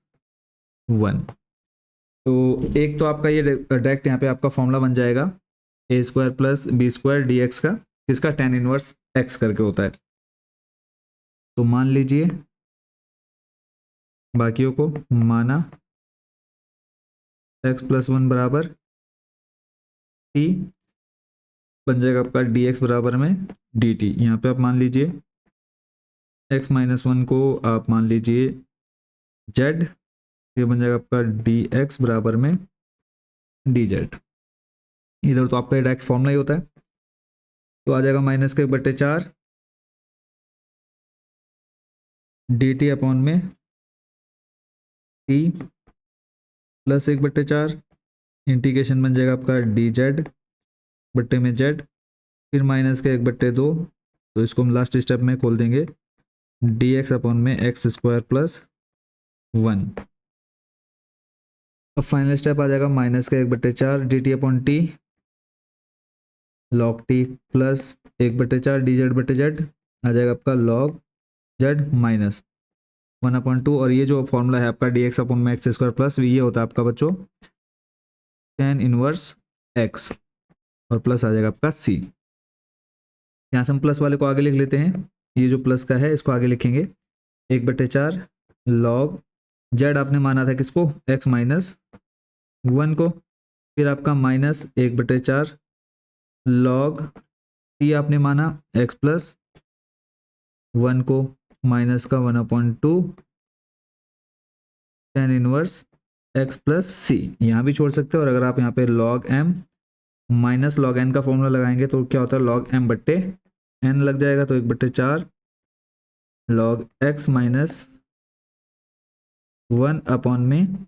S1: 1। तो एक तो आपका ये डायरेक्ट यहाँ पे आपका फॉर्मूला बन जाएगा a² + b² dx का, किसका tan इनवर्स x करके होता है। तो मान लीजिए, बाकियों को माना x+1 बराबर t, बन जाएगा आपका dx बराबर में dt। यहाँ पे आप मान लीजिए x-1 को आप मान लीजिए z, ये बन जाएगा आपका dx बराबर में dz। इधर तो आपका डायरेक्ट फॉर्मूला ही होता है। तो आ जाएगा माइनस का 1/4 dt अपॉन में t प्लस 1/4 इंटीग्रेशन बन जाएगा आपका dz बट्टे में z, फिर माइनस का 1/2। तो इसको हम लास्ट स्टेप में खोल देंगे dx अपॉन में x² + 1। अब फाइनल स्टेप आ जाएगा माइनस का 1/4 dt upon t log t plus 1/4 dz/z आ जाएगा आपका log z माइनस 1/2। और ये जो फॉर्मूला है आपका dx अपॉन में x² प्लस, ये होता है आपका बच्चों tan इनवर्स x, और प्लस आ जाएगा आपका c। यहाँ से हम प्लस वाले को आगे लिख लेते हैं। ये जो प्लस का है इसको आगे लिखेंगे 1/4 log z, आपने माना था किसको x-1 को, फिर आपका माइनस 1/4 log t आपने माना x+1 को, माइनस का 1/2 tan inverse x plus c। यहाँ भी छोड़ सकते हो। और अगर आप यहाँ पे log m minus log n का फॉर्मूला लगाएंगे तो क्या होता है log m बट्टे n लग जाएगा। तो 1/4 log x माइनस 1 अपॉन में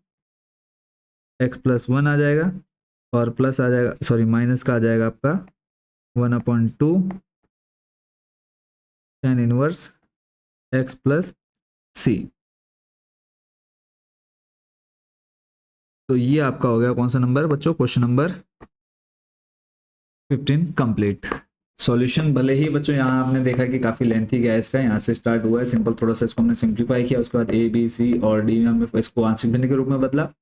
S1: x+1 आ जाएगा, और प्लस आ जाएगा, सॉरी माइनस का आ जाएगा आपका 1/2 tan inverse x plus c। तो ये आपका हो गया कौन सा नंबर बच्चों, क्वेश्चन नंबर 15 कंप्लीट। सॉल्यूशन भले ही बच्चों यहाँ आपने देखा कि काफ़ी लेंथी गया इसका, यहाँ से स्टार्ट हुआ है सिंपल, थोड़ा सा इसको हमने सिंप्लीफाई किया, उसके बाद ए बी सी और डी में हमने इसको आंशिक भिन्न के रूप में बदला।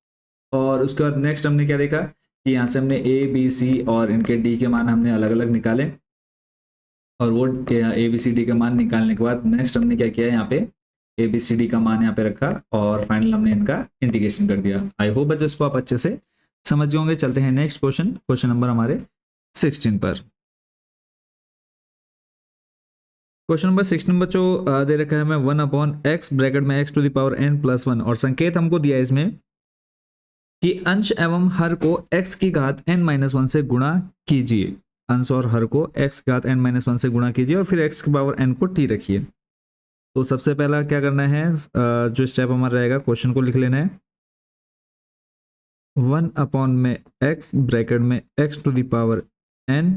S1: और उसके बाद नेक्स्ट हमने क्या देखा कि यहाँ से हमने ए बी सी और इनके डी के मान हमने अलग अलग निकाले, और वो ए बी सी डी के मान निकालने के बाद नेक्स्ट हमने क्या किया यहाँ पे ABCD का मान यहाँ पे रखा और फाइनल हमने इनका इंटीग्रेशन कर दिया। आई होप बच्चों इसको आप अच्छे से समझ गए होंगे। चलते हैं नेक्स्ट क्वेश्चन, क्वेश्चन नंबर हमारे 16 पर। क्वेश्चन नंबर 16 बच्चों दे रखा है हमें 1/x ब्रैकेट में x to the power n plus 1 और संकेत हमको दिया है इसमें कि अंश एवं हर को x की घात n-1 से गुणा कीजिए। अंश और हर को x की घात n-1 से गुणा कीजिए और फिर x की पावर n को t रखिए। तो सबसे पहला क्या करना है, जो स्टेप हमारा रहेगा, क्वेश्चन को लिख लेना है 1 में x ब्रैकेट में x to the power n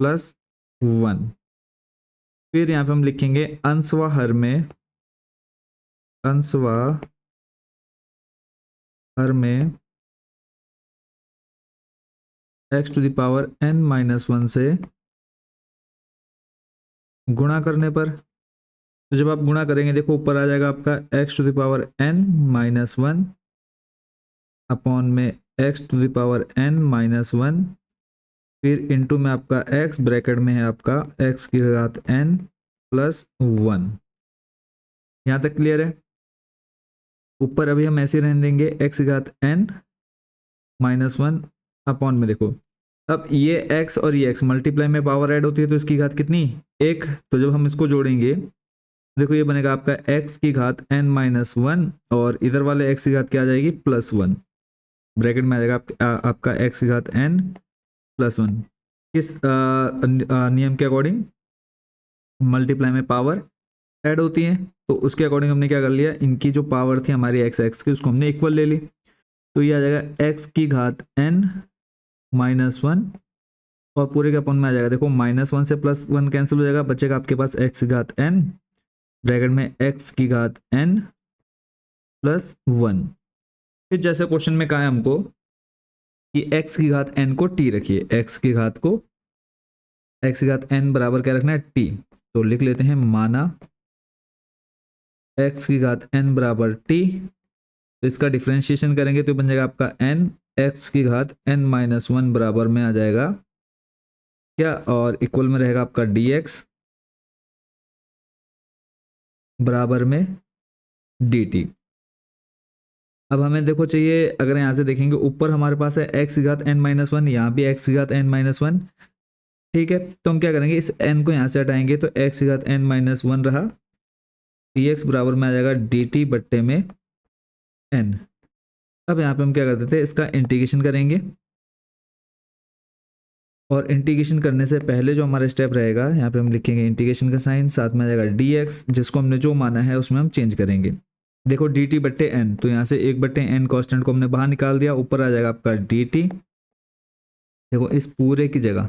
S1: plus 1। फिर यहाँ पे हम लिखेंगे अंश व हर में x to the power n-1 से गुणा करने पर। तो जब आप गुणा करेंगे देखो ऊपर आ जाएगा आपका x to the power n-1 upon में x to the power n-1, फिर इनटू में आपका x ब्रैकेट में है आपका x की घात n प्लस 1। यहाँ तक क्लियर है। ऊपर अभी हम ऐसे रहने देंगे x की घात n-1 अपॉन में देखो अब ये x और ये x मल्टीप्लाई में पावर ऐड होती है तो इसकी घात कितनी, 1। तो जब हम इसको जोड़ेंगे देखो ये बनेगा आपका x की घात n-1 और इधर वाले x की घात क्या आ जाएगी प्लस 1। ब्रैकेट में आ जाएगा आपका x की घात n प्लस 1। किस नियम के अकॉर्डिंग, मल्टीप्लाई में पावर ऐड होती है तो उसके अकॉर्डिंग हमने क्या कर लिया, इनकी जो पावर थी हमारी x की उसको हमने इक्वल ले ली। तो ये आ जाएगा x की घात n-1 और पूरे के अपन में आ जाएगा देखो -1 से +1 कैंसिल हो जाएगा, बचेगा आपके पास x की घात n ब्रैकेट में x की घात n प्लस 1। फिर जैसे क्वेश्चन में कहा है हमको कि x की घात n को t रखिए, x की घात n बराबर क्या रखना है t। तो लिख लेते हैं माना x की घात n बराबर t। तो इसका डिफ्रेंशिएशन करेंगे तो बन जाएगा आपका n x की घात n-1 बराबर में आ जाएगा क्या, और इक्वल में रहेगा आपका dx बराबर में dt। अब हमें देखो चाहिए, अगर यहाँ से देखेंगे ऊपर हमारे पास है x की घात n-1, यहाँ भी x की घात n-1, ठीक है। तो हम क्या करेंगे, इस n को यहाँ से हटाएंगे तो x की घात n-1 रहा, dx बराबर में आ जाएगा dt बट्टे में n। अब यहाँ पे हम क्या कर देते हैं, इसका इंटीग्रेशन करेंगे और इंटीग्रेशन करने से पहले जो हमारा स्टेप रहेगा यहाँ पे हम लिखेंगे इंटीग्रेशन का साइन, साथ में आ जाएगा dx, जिसको हमने जो माना है उसमें हम चेंज करेंगे। देखो dt बट्टे n, तो यहाँ से 1/n कांस्टेंट को हमने बाहर निकाल दिया, ऊपर आ जाएगा आपका dt। देखो इस पूरे की जगह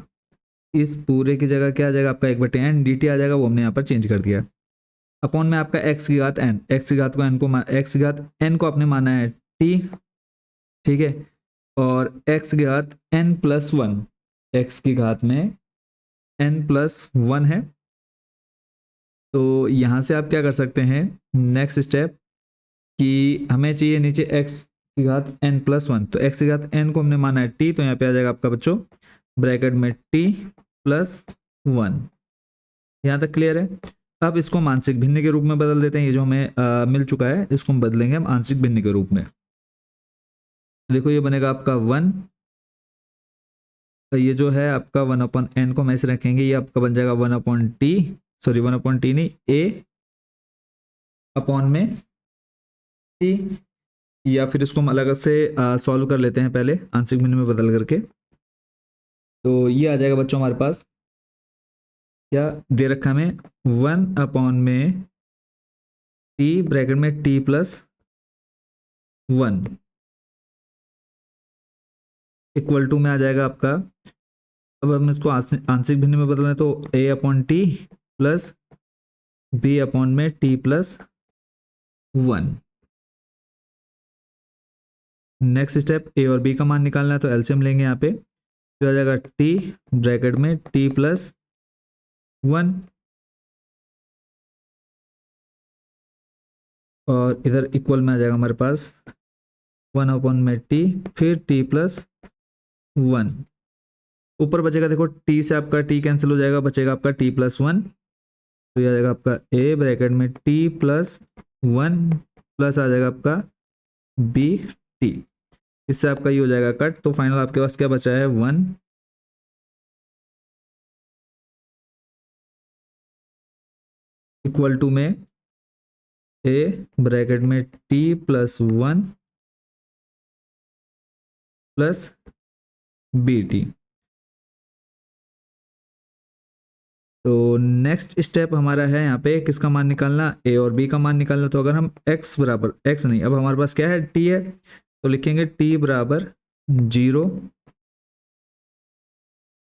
S1: क्या आ जाएगा आपका 1/n dt आ जाएगा, वो हमने यहाँ पर चेंज कर दिया। अपॉन में आपका x की घात n, x की घात n को आपने माना है t, ठीक है, और x की घात n प्लस 1, x की घात में n प्लस 1 है। तो यहाँ से आप क्या कर सकते हैं, नेक्स्ट स्टेप कि हमें चाहिए नीचे x की घात n प्लस 1, तो x की घात n को हमने माना है t, तो यहाँ पे आ जाएगा आपका बच्चों ब्रैकेट में t प्लस 1। यहाँ तक क्लियर है। अब इसको हम आंशिक भिन्न के रूप में बदल देते हैं, ये जो हमें मिल चुका है इसको हम बदलेंगे हम आंशिक भिन्न के रूप में। देखो ये बनेगा आपका 1, तो ये जो है आपका 1/n को हम ऐसे रखेंगे, ये आपका बन जाएगा 1/t, सॉरी 1/t नहीं, a अपॉन में t, या फिर इसको हम अलग से सॉल्व कर लेते हैं पहले आंशिक भिन्न में बदल करके। तो ये आ जाएगा बच्चों हमारे पास क्या दे रखा हमें 1 में t ब्रैकेट में t प्लस 1 इक्वल टू में आ जाएगा आपका, अब हम इसको आंशिक भिन्न में बदलना है तो a/t प्लस b में t plus 1। Next step a और b का मान निकालना है तो एलसीएम लेंगे यहाँ पे, तो आ जाएगा t ब्रैकेट में t प्लस 1 और इधर इक्वल में आ जाएगा हमारे पास 1 में t फिर t प्लस 1। ऊपर बचेगा देखो t से आपका t कैंसिल हो जाएगा, बचेगा आपका t प्लस 1। तो ये आ जाएगा आपका ए ब्रैकेट में टी प्लस 1 प्लस आ जाएगा आपका बी टी। इससे आपका ये हो जाएगा कट। तो फाइनल आपके पास क्या बचा है 1 इक्वल टू में ए ब्रैकेट में t plus 1 plus b t. तो नेक्स्ट स्टेप हमारा है यहाँ पे किसका मान निकालना, ए और बी का मान निकालना। तो अगर हम x बराबर x नहीं, अब हमारे पास क्या है t है, तो लिखेंगे t बराबर 0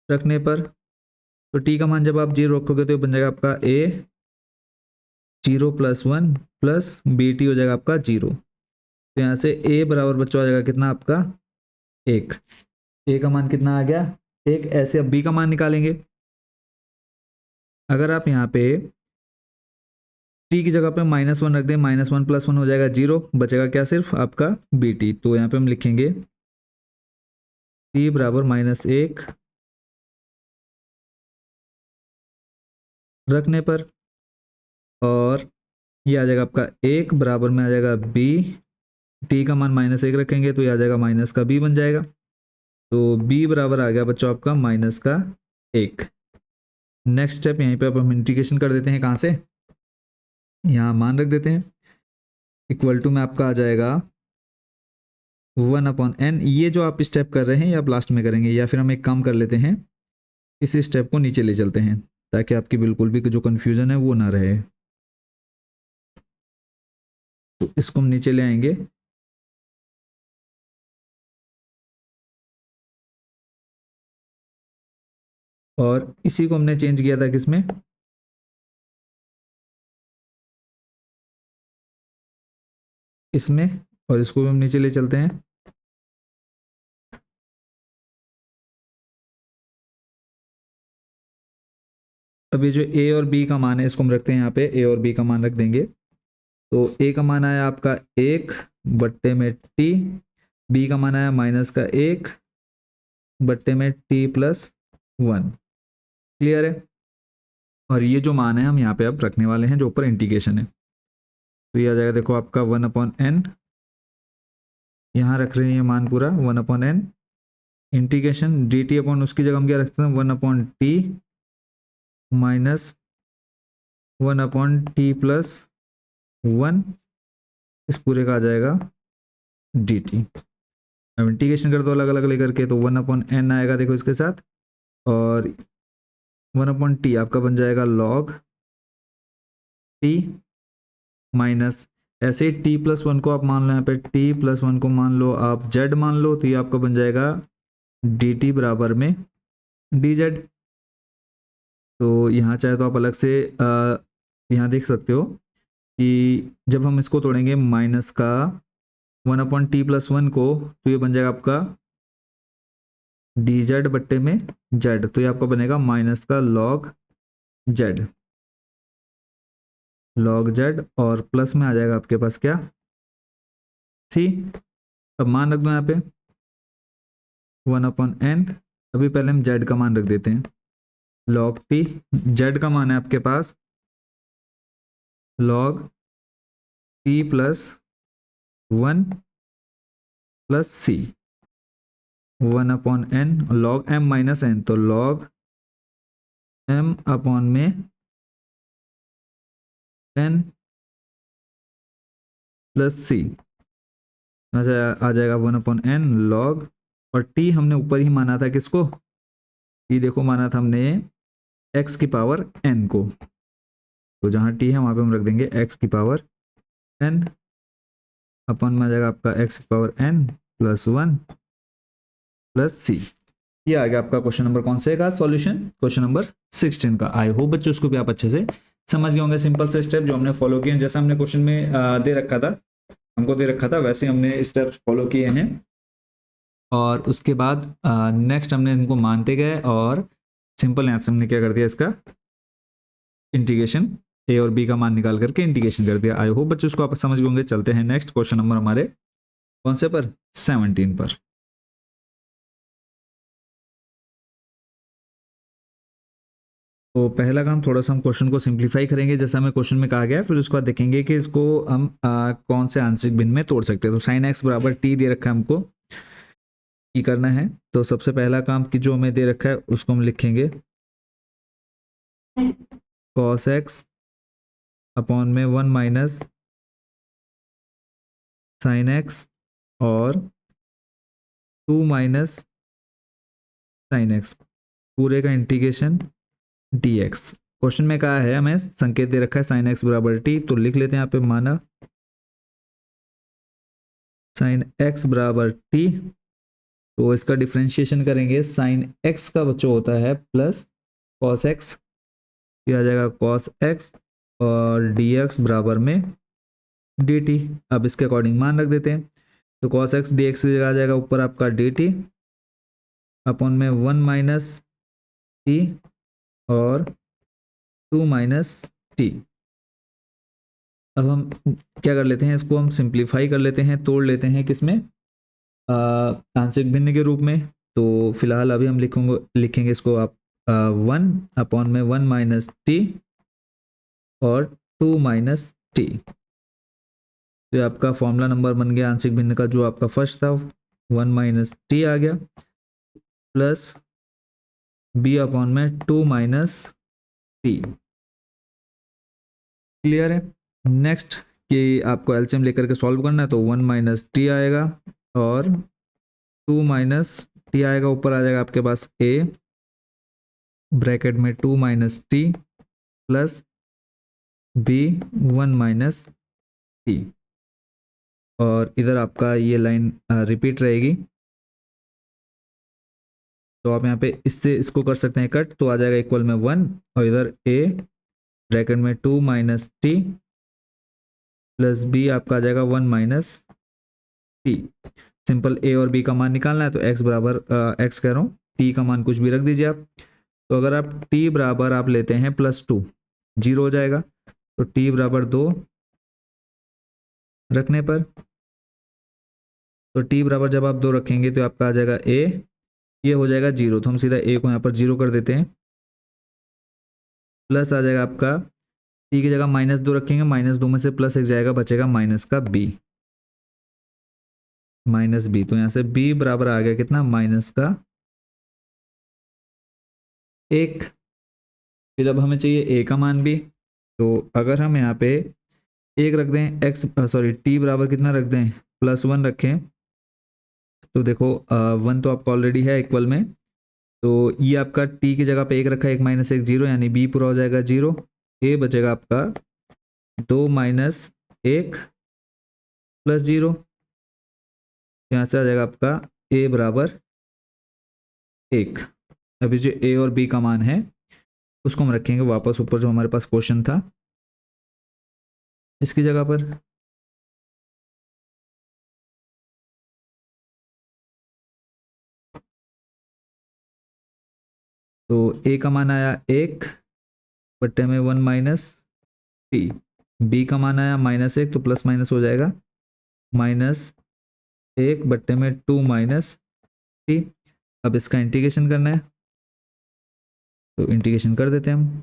S1: रखने पर, तो t का मान जब आप 0 रखोगे तो ये बन जाएगा आपका a 0 plus 1 plus b t हो जाएगा आपका 0। तो यहाँ से a बराबर बच्चों आ जाएगा कितना आपका 1। a का मान कितना आ गया 1। ऐसे अब b का मान निकालेंगे। अगर आप यहाँ पे टी की जगह पे -1 रख दें, -1 प्लस 1 हो जाएगा 0, बचेगा क्या सिर्फ आपका बी टी। तो यहाँ पे हम लिखेंगे टी बराबर -1 रखने पर, और ये आ जाएगा आपका 1 बराबर में आ जाएगा बी। टी का मान -1 रखेंगे तो ये आ जाएगा माइनस का बी बन जाएगा। तो बी बराबर आ गया बच्चों आपका -1। नेक्स्ट स्टेप यहीं पे अब हम इंटीग्रेशन कर देते हैं। कहाँ से, यहाँ मान रख देते हैं। इक्वल टू में आपका आ जाएगा 1/n। ये जो आप स्टेप कर रहे हैं ये आप लास्ट में करेंगे, या फिर हम एक काम कर लेते हैं, इस स्टेप को नीचे ले चलते हैं ताकि आपकी बिल्कुल भी जो कन्फ्यूजन है वो ना रहे। तो इसको हम नीचे ले आएंगे, और इसी को हमने चेंज किया था किसमें, इसमें, और इसको भी हम नीचे ले चलते हैं। अब ये जो ए और बी का मान है इसको हम रखते हैं यहाँ पे, ए और बी का मान रख देंगे। तो ए का मान आया आपका 1 बट्टे में टी, बी का मान आया -1 बट्टे में टी प्लस 1। क्लियर है। और ये जो मान है हम यहाँ पे अब रखने वाले हैं जो ऊपर इंटीग्रेशन है। तो ये आ जाएगा देखो आपका 1/n, यहाँ रख रहे हैं ये मान पूरा 1/n integration D T upon, उसकी जगह हम क्या रखते हैं 1/t माइनस 1/t प्लस 1, इस पूरे का आ जाएगा डी टी। अब इंटीग्रेशन कर दो अलग अलग लेकर के, तो 1/n आएगा देखो इसके साथ, और 1/t आपका बन जाएगा log t माइनस, ऐसे ही t प्लस 1 को आप मान लो, यहाँ पे t प्लस 1 को मान लो आप z मान लो, तो ये आपका बन जाएगा dt बराबर में dz। तो यहाँ चाहे तो आप अलग से यहाँ देख सकते हो कि जब हम इसको तोड़ेंगे माइनस का 1/t प्लस 1 को, तो ये बन जाएगा आपका dz बट्टे में z, तो ये आपका बनेगा माइनस का log z, और प्लस में आ जाएगा आपके पास क्या c। अब मान रख दो यहाँ पे 1/n। अभी पहले हम z का मान रख देते हैं, log t, z का मान है आपके पास log t plus 1 plus c 1/n, log m minus n, तो log m अपॉन में n प्लस c आ जाएगा 1/n log, और t हमने ऊपर ही माना था किसको, t देखो माना था हमने x की पावर n को, तो जहाँ t है वहाँ पे हम रख देंगे x की पावर n, अपन में आ जाएगा आपका x की power n plus 1 plus c। ये आ गया आपका क्वेश्चन नंबर कौन से का सॉल्यूशन, क्वेश्चन नंबर 16 का। आई होप बच्चों उसको भी आप अच्छे से समझ गए होंगे। सिंपल से स्टेप जो हमने फॉलो किए, जैसा हमने क्वेश्चन में दे रखा था, हमको दे रखा था वैसे हमने स्टेप्स फॉलो किए हैं, और उसके बाद नेक्स्ट हमने इनको मानते गए, और सिंपल यहाँ से हमने क्या कर दिया, इसका इंटीग्रेशन ए और बी का मान निकाल करके इंटीग्रेशन कर दिया। आई होप बच्चों उसको आप समझ गए होंगे। चलते हैं नेक्स्ट क्वेश्चन नंबर हमारे कौन से पर, 17 पर। तो पहला काम थोड़ा सा हम क्वेश्चन को सिंप्लीफाई करेंगे जैसा हमें क्वेश्चन में कहा गया है, फिर उसके बाद देखेंगे कि इसको हम कौन से आंशिक भिन्न में तोड़ सकते हैं। तो साइन एक्स बराबर टी दे रखा है हमको, की करना है। तो सबसे पहला काम की जो हमें दे रखा है उसको हम लिखेंगे कॉस एक्स अपॉन में 1 माइनस साइन एक्स और 2 माइनस साइन एक्स पूरे का इंटीग्रेशन डी एक्स। क्वेश्चन में कहा है हमें संकेत दे रखा है साइन एक्स बराबर टी, तो लिख लेते हैं यहाँ पे माना साइन एक्स बराबर टी। तो इसका डिफ्रेंशिएशन करेंगे, साइन एक्स का बच्चों होता है प्लस कॉस एक्स, ये आ जाएगा कॉस एक्स और डी एक्स बराबर में डी टी। अब इसके अकॉर्डिंग मान रख देते हैं, तो कॉस एक्स डी एक्स की जगह आ जाएगा ऊपर आपका डी टी अपॉन में 1 माइनस टी और 2 माइनस टी। अब हम क्या कर लेते हैं, इसको हम सिंप्लीफाई कर लेते हैं, तोड़ लेते हैं किसमें, आंशिक भिन्न के रूप में। तो फिलहाल अभी हम लिखेंगे इसको आप 1 अपॉन में 1 माइनस टी और 2 माइनस टी। तो ये आपका फॉर्मूला नंबर बन गया आंशिक भिन्न का, जो आपका फर्स्ट था 1 माइनस टी आ गया प्लस बी अपॉन में 2 माइनस टी। क्लियर है। नेक्स्ट कि आपको एलसीएम लेकर के सॉल्व करना है, तो 1 माइनस टी आएगा और 2 माइनस टी आएगा, ऊपर आ जाएगा आपके पास ए ब्रैकेट में 2 minus t plus b 1 minus t, और इधर आपका ये लाइन रिपीट रहेगी। तो आप यहाँ पे इससे इसको कर सकते हैं कट, तो आ जाएगा इक्वल में 1 और इधर ए ब्रैकेट में 2 माइनस टी प्लस बी आपका आ जाएगा 1 माइनस टी। सिंपल ए और बी का मान निकालना है, तो एक्स बराबर एक्स कह रहा हूँ, टी का मान कुछ भी रख दीजिए आप। तो अगर आप टी बराबर आप लेते हैं +2, जीरो हो जाएगा। तो टी बराबर 2 रखने पर, तो टी बराबर जब आप 2 रखेंगे तो आपका आ जाएगा ए, ये हो जाएगा 0, तो हम सीधा ए को यहाँ पर 0 कर देते हैं। प्लस आ जाएगा आपका टी की जगह -2 रखेंगे, -2 में से प्लस एक जाएगा, बचेगा माइनस का बी, माइनस बी। तो यहाँ से बी बराबर आ गया कितना, माइनस का 1। फिर अब हमें चाहिए ए का मान भी, तो अगर हम यहाँ पे 1 रख दें, एक्स सॉरी टी बराबर कितना रख दें, +1 रखें, तो देखो 1 तो आपका ऑलरेडी है इक्वल में, तो ये आपका टी की जगह पे 1 रखा है, 1 माइनस 1 0, यानी बी पूरा हो जाएगा 0। ए बचेगा आपका 2 माइनस 1 प्लस 0, यहाँ से आ जाएगा आपका ए बराबर 1। अभी जो ए और बी का मान है उसको हम रखेंगे वापस ऊपर, जो हमारे पास क्वेश्चन था इसकी जगह पर। तो ए का मान आया 1 बट्टे में 1 माइनस टी, बी का मान आया -1, तो प्लस माइनस हो जाएगा -1 बट्टे में 2 माइनस टी। अब इसका इंटीग्रेशन करना है, तो इंटीग्रेशन कर देते हैं हम।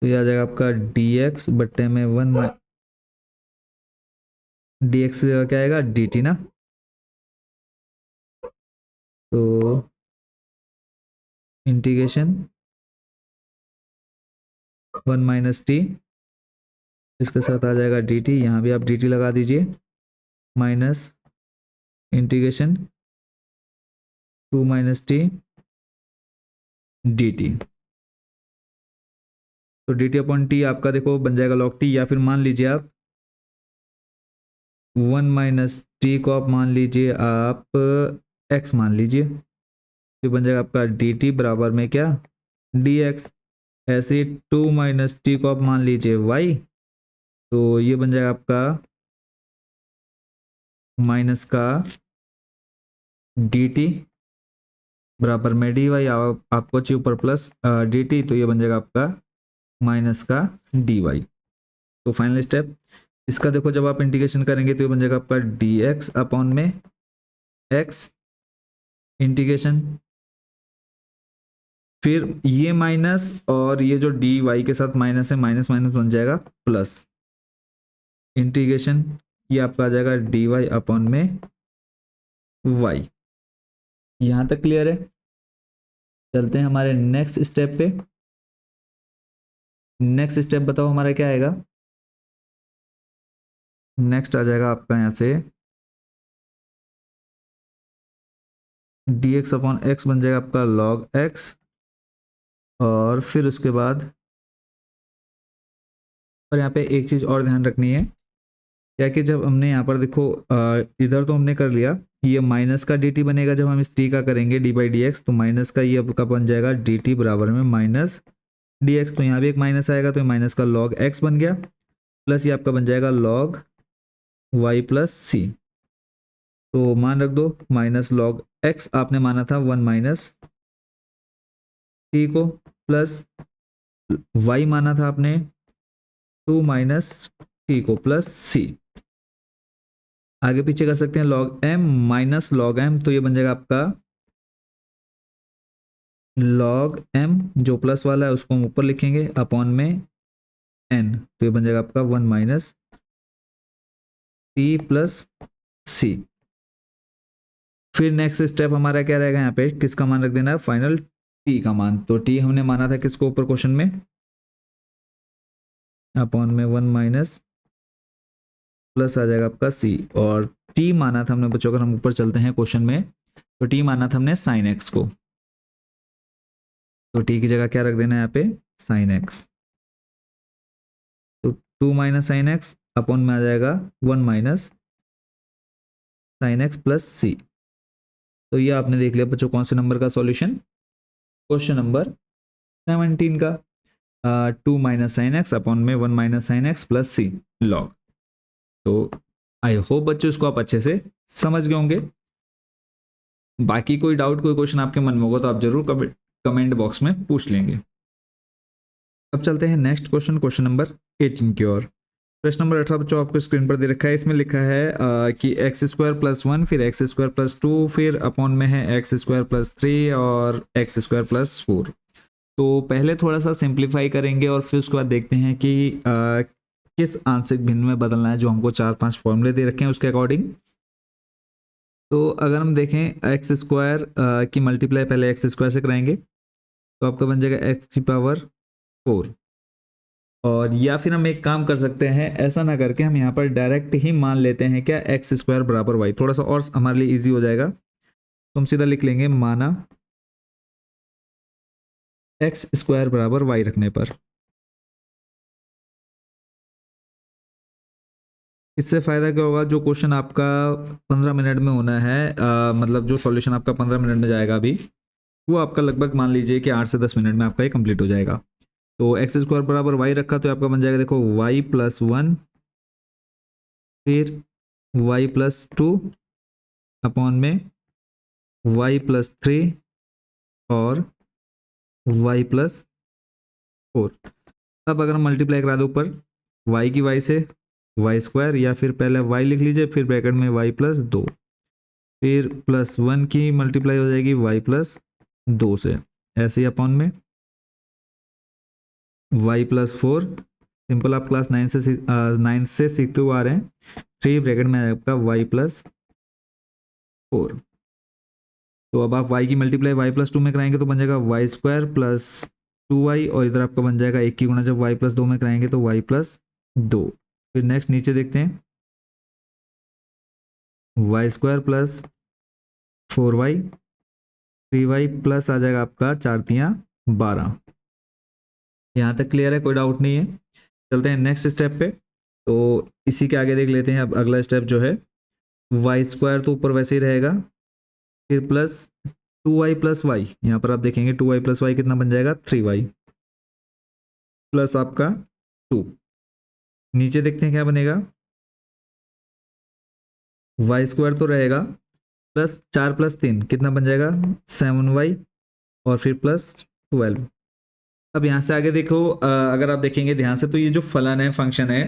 S1: तो ये आ जाएगा आपका डी एक्स बट्टे में 1, डी एक्स क्या आएगा डी टी ना, तो इंटीग्रेशन 1 माइनस टी, इसके साथ आ जाएगा डी टी, यहाँ भी आप डी टी लगा दीजिए, minus integration 2 minus T D T. तो डी टी अपॉन टी आपका देखो बन जाएगा लॉग टी, या फिर मान लीजिए आप 1 माइनस टी को आप मान लीजिए आप एक्स मान लीजिए, तो बन जाएगा आपका डी टी बराबर में क्या, डी एक्स। ऐसे 2 माइनस टी को आप मान लीजिए वाई, तो ये बन जाएगा आपका माइनस का डी टी बराबर में डी वाई, आपको चाहिए ऊपर प्लस डी टी, तो ये बन जाएगा आपका माइनस का डी वाई। तो फाइनल स्टेप इसका देखो, जब आप इंटीग्रेशन करेंगे तो ये बन जाएगा आपका डी एक्स अपॉन में एक्स इंटीग्रेशन फिर ये माइनस और ये जो डी वाई के साथ माइनस है, माइनस माइनस बन जाएगा प्लस, इंटीग्रेशन ये आपका आ जाएगा डी वाई अपॉन में वाई। यहाँ तक क्लियर है। चलते हैं हमारे नेक्स्ट स्टेप पे। नेक्स्ट स्टेप बताओ हमारा क्या आएगा। नेक्स्ट आ जाएगा आपका यहाँ से डी एक्स अपॉन एक्स बन जाएगा आपका लॉग एक्स, और फिर उसके बाद और यहाँ पे एक चीज़ और ध्यान रखनी है, क्या कि जब हमने यहाँ पर देखो इधर तो हमने कर लिया, ये माइनस का डी टी बनेगा जब हम इस टी का करेंगे डी बाई डी एक्स, तो माइनस का ये आपका बन जाएगा डी टी बराबर में माइनस डी एक्स, तो यहाँ भी एक माइनस आएगा तो ये माइनस का लॉग एक्स बन गया, प्लस ये आपका बन जाएगा लॉग वाई प्लस सी। तो मान रख दो माइनस लॉग एक्स आपने माना था 1 माइनस टी को, प्लस वाई माना था आपने 2 माइनस टी को प्लस सी। आगे पीछे कर सकते हैं log m minus log m, तो ये बन जाएगा आपका लॉग एम, जो प्लस वाला है उसको हम ऊपर लिखेंगे अपॉन में एन, तो ये बन जाएगा आपका 1 माइनस टी प्लस सी। फिर नेक्स्ट स्टेप हमारा क्या रहेगा, यहाँ पे किसका मान रख देना है, फाइनल टी का मान। तो टी हमने माना था किसको ऊपर क्वेश्चन में, अपॉन में 1 माइनस प्लस आ जाएगा आपका सी, और टी माना था हमने बच्चों, अगर हम ऊपर चलते हैं क्वेश्चन में, तो टी माना था हमने साइन एक्स को, तो टी की जगह क्या रख देना है यहाँ पे साइन एक्स, तो 2 माइनस साइन एक्स अपॉन में आ जाएगा 1 माइनस साइन एक्स प्लस सी। तो ये आपने देख लिया बच्चों कौन से नंबर का सॉल्यूशन, क्वेश्चन नंबर 17 का, 2 माइनस साइन एक्स अपॉन में 1 माइनस साइन एक्स प्लस सी लॉग। तो आई होप बच्चों इसको आप अच्छे से समझ गए होंगे। बाकी कोई डाउट कोई क्वेश्चन आपके मन में होगा तो आप जरूर कमेंट बॉक्स में पूछ लेंगे। अब चलते हैं नेक्स्ट क्वेश्चन, क्वेश्चन नंबर 18 की ओर। प्रश्न नंबर 18 बच्चों आपको स्क्रीन पर दे रखा है, इसमें लिखा है कि एक्स स्क्वायर प्लस 1, फिर एक्स स्क्वायर प्लस 2, फिर अपॉन में है एक्स स्क्वायर प्लस 3 और एक्स स्क्वायर प्लस 4। तो पहले थोड़ा सा सिंप्लीफाई करेंगे और फिर उसके बाद देखते हैं कि किस आंशिक भिन्न में बदलना है, जो हमको 4-5 फॉर्मूले दे रखे हैं उसके अकॉर्डिंग। तो अगर हम देखें एक्स स्क्वायर की मल्टीप्लाई पहले एक्स स्क्वायर से कराएंगे, तो आपका बन जाएगा एक्स की पावर 4, और या फिर हम एक काम कर सकते हैं, ऐसा ना करके हम यहाँ पर डायरेक्ट ही मान लेते हैं क्या एक्स स्क्वायर बराबर वाई, थोड़ा सा और हमारे लिए इजी हो जाएगा। तो हम सीधा लिख लेंगे माना एक्स स्क्वायर बराबर वाई रखने पर। इससे फ़ायदा क्या होगा, जो क्वेश्चन आपका 15 मिनट में होना है, मतलब जो सॉल्यूशन आपका 15 मिनट में जाएगा अभी, वो आपका लगभग मान लीजिए कि 8 से 10 मिनट में आपका ये कंप्लीट हो जाएगा। तो एक्स स्क्वायर बराबर वाई रखा तो आपका बन जाएगा देखो वाई प्लस 1, फिर वाई प्लस 2 अपॉन में वाई प्लस 3 और वाई प्लस 4। अब अगर हम मल्टीप्लाई करा दो ऊपर वाई की वाई से वाई स्क्वायर, या फिर पहले वाई लिख लीजिए फिर ब्रैकेट में वाई प्लस 2, फिर प्लस 1 की मल्टीप्लाई हो जाएगी वाई प्लस 2 से, ऐसे ही अपॉन में वाई प्लस 4, सिंपल आप क्लास 9 से सीखते हुए आ रहे हैं, 3 ब्रैकेट में आपका वाई प्लस 4। तो अब आप वाई की मल्टीप्लाई वाई प्लस 2 में कराएंगे तो बन जाएगा वाई स्क्वायर प्लस 2y, और इधर आपका बन जाएगा 1 की गुणा जब वाई प्लस 2 में कराएंगे तो वाई प्लस 2। फिर नेक्स्ट नीचे देखते हैं y square plus 4y 3y plus आ जाएगा आपका 4 तियाँ 12। यहाँ तक क्लियर है, कोई डाउट नहीं है। चलते हैं नेक्स्ट स्टेप पे। तो इसी के आगे देख लेते हैं अब अगला स्टेप जो है, वाई स्क्वायर तो ऊपर वैसे ही रहेगा, फिर प्लस 2y प्लस वाई, यहाँ पर आप देखेंगे 2y प्लस वाई कितना बन जाएगा 3y प्लस आपका 2। नीचे देखते हैं क्या बनेगा, वाई स्क्वायर तो रहेगा प्लस 4 प्लस 3 कितना बन जाएगा 7y, और फिर प्लस 12। अब यहाँ से आगे देखो, अगर आप देखेंगे ध्यान से तो ये जो फलन है फंक्शन है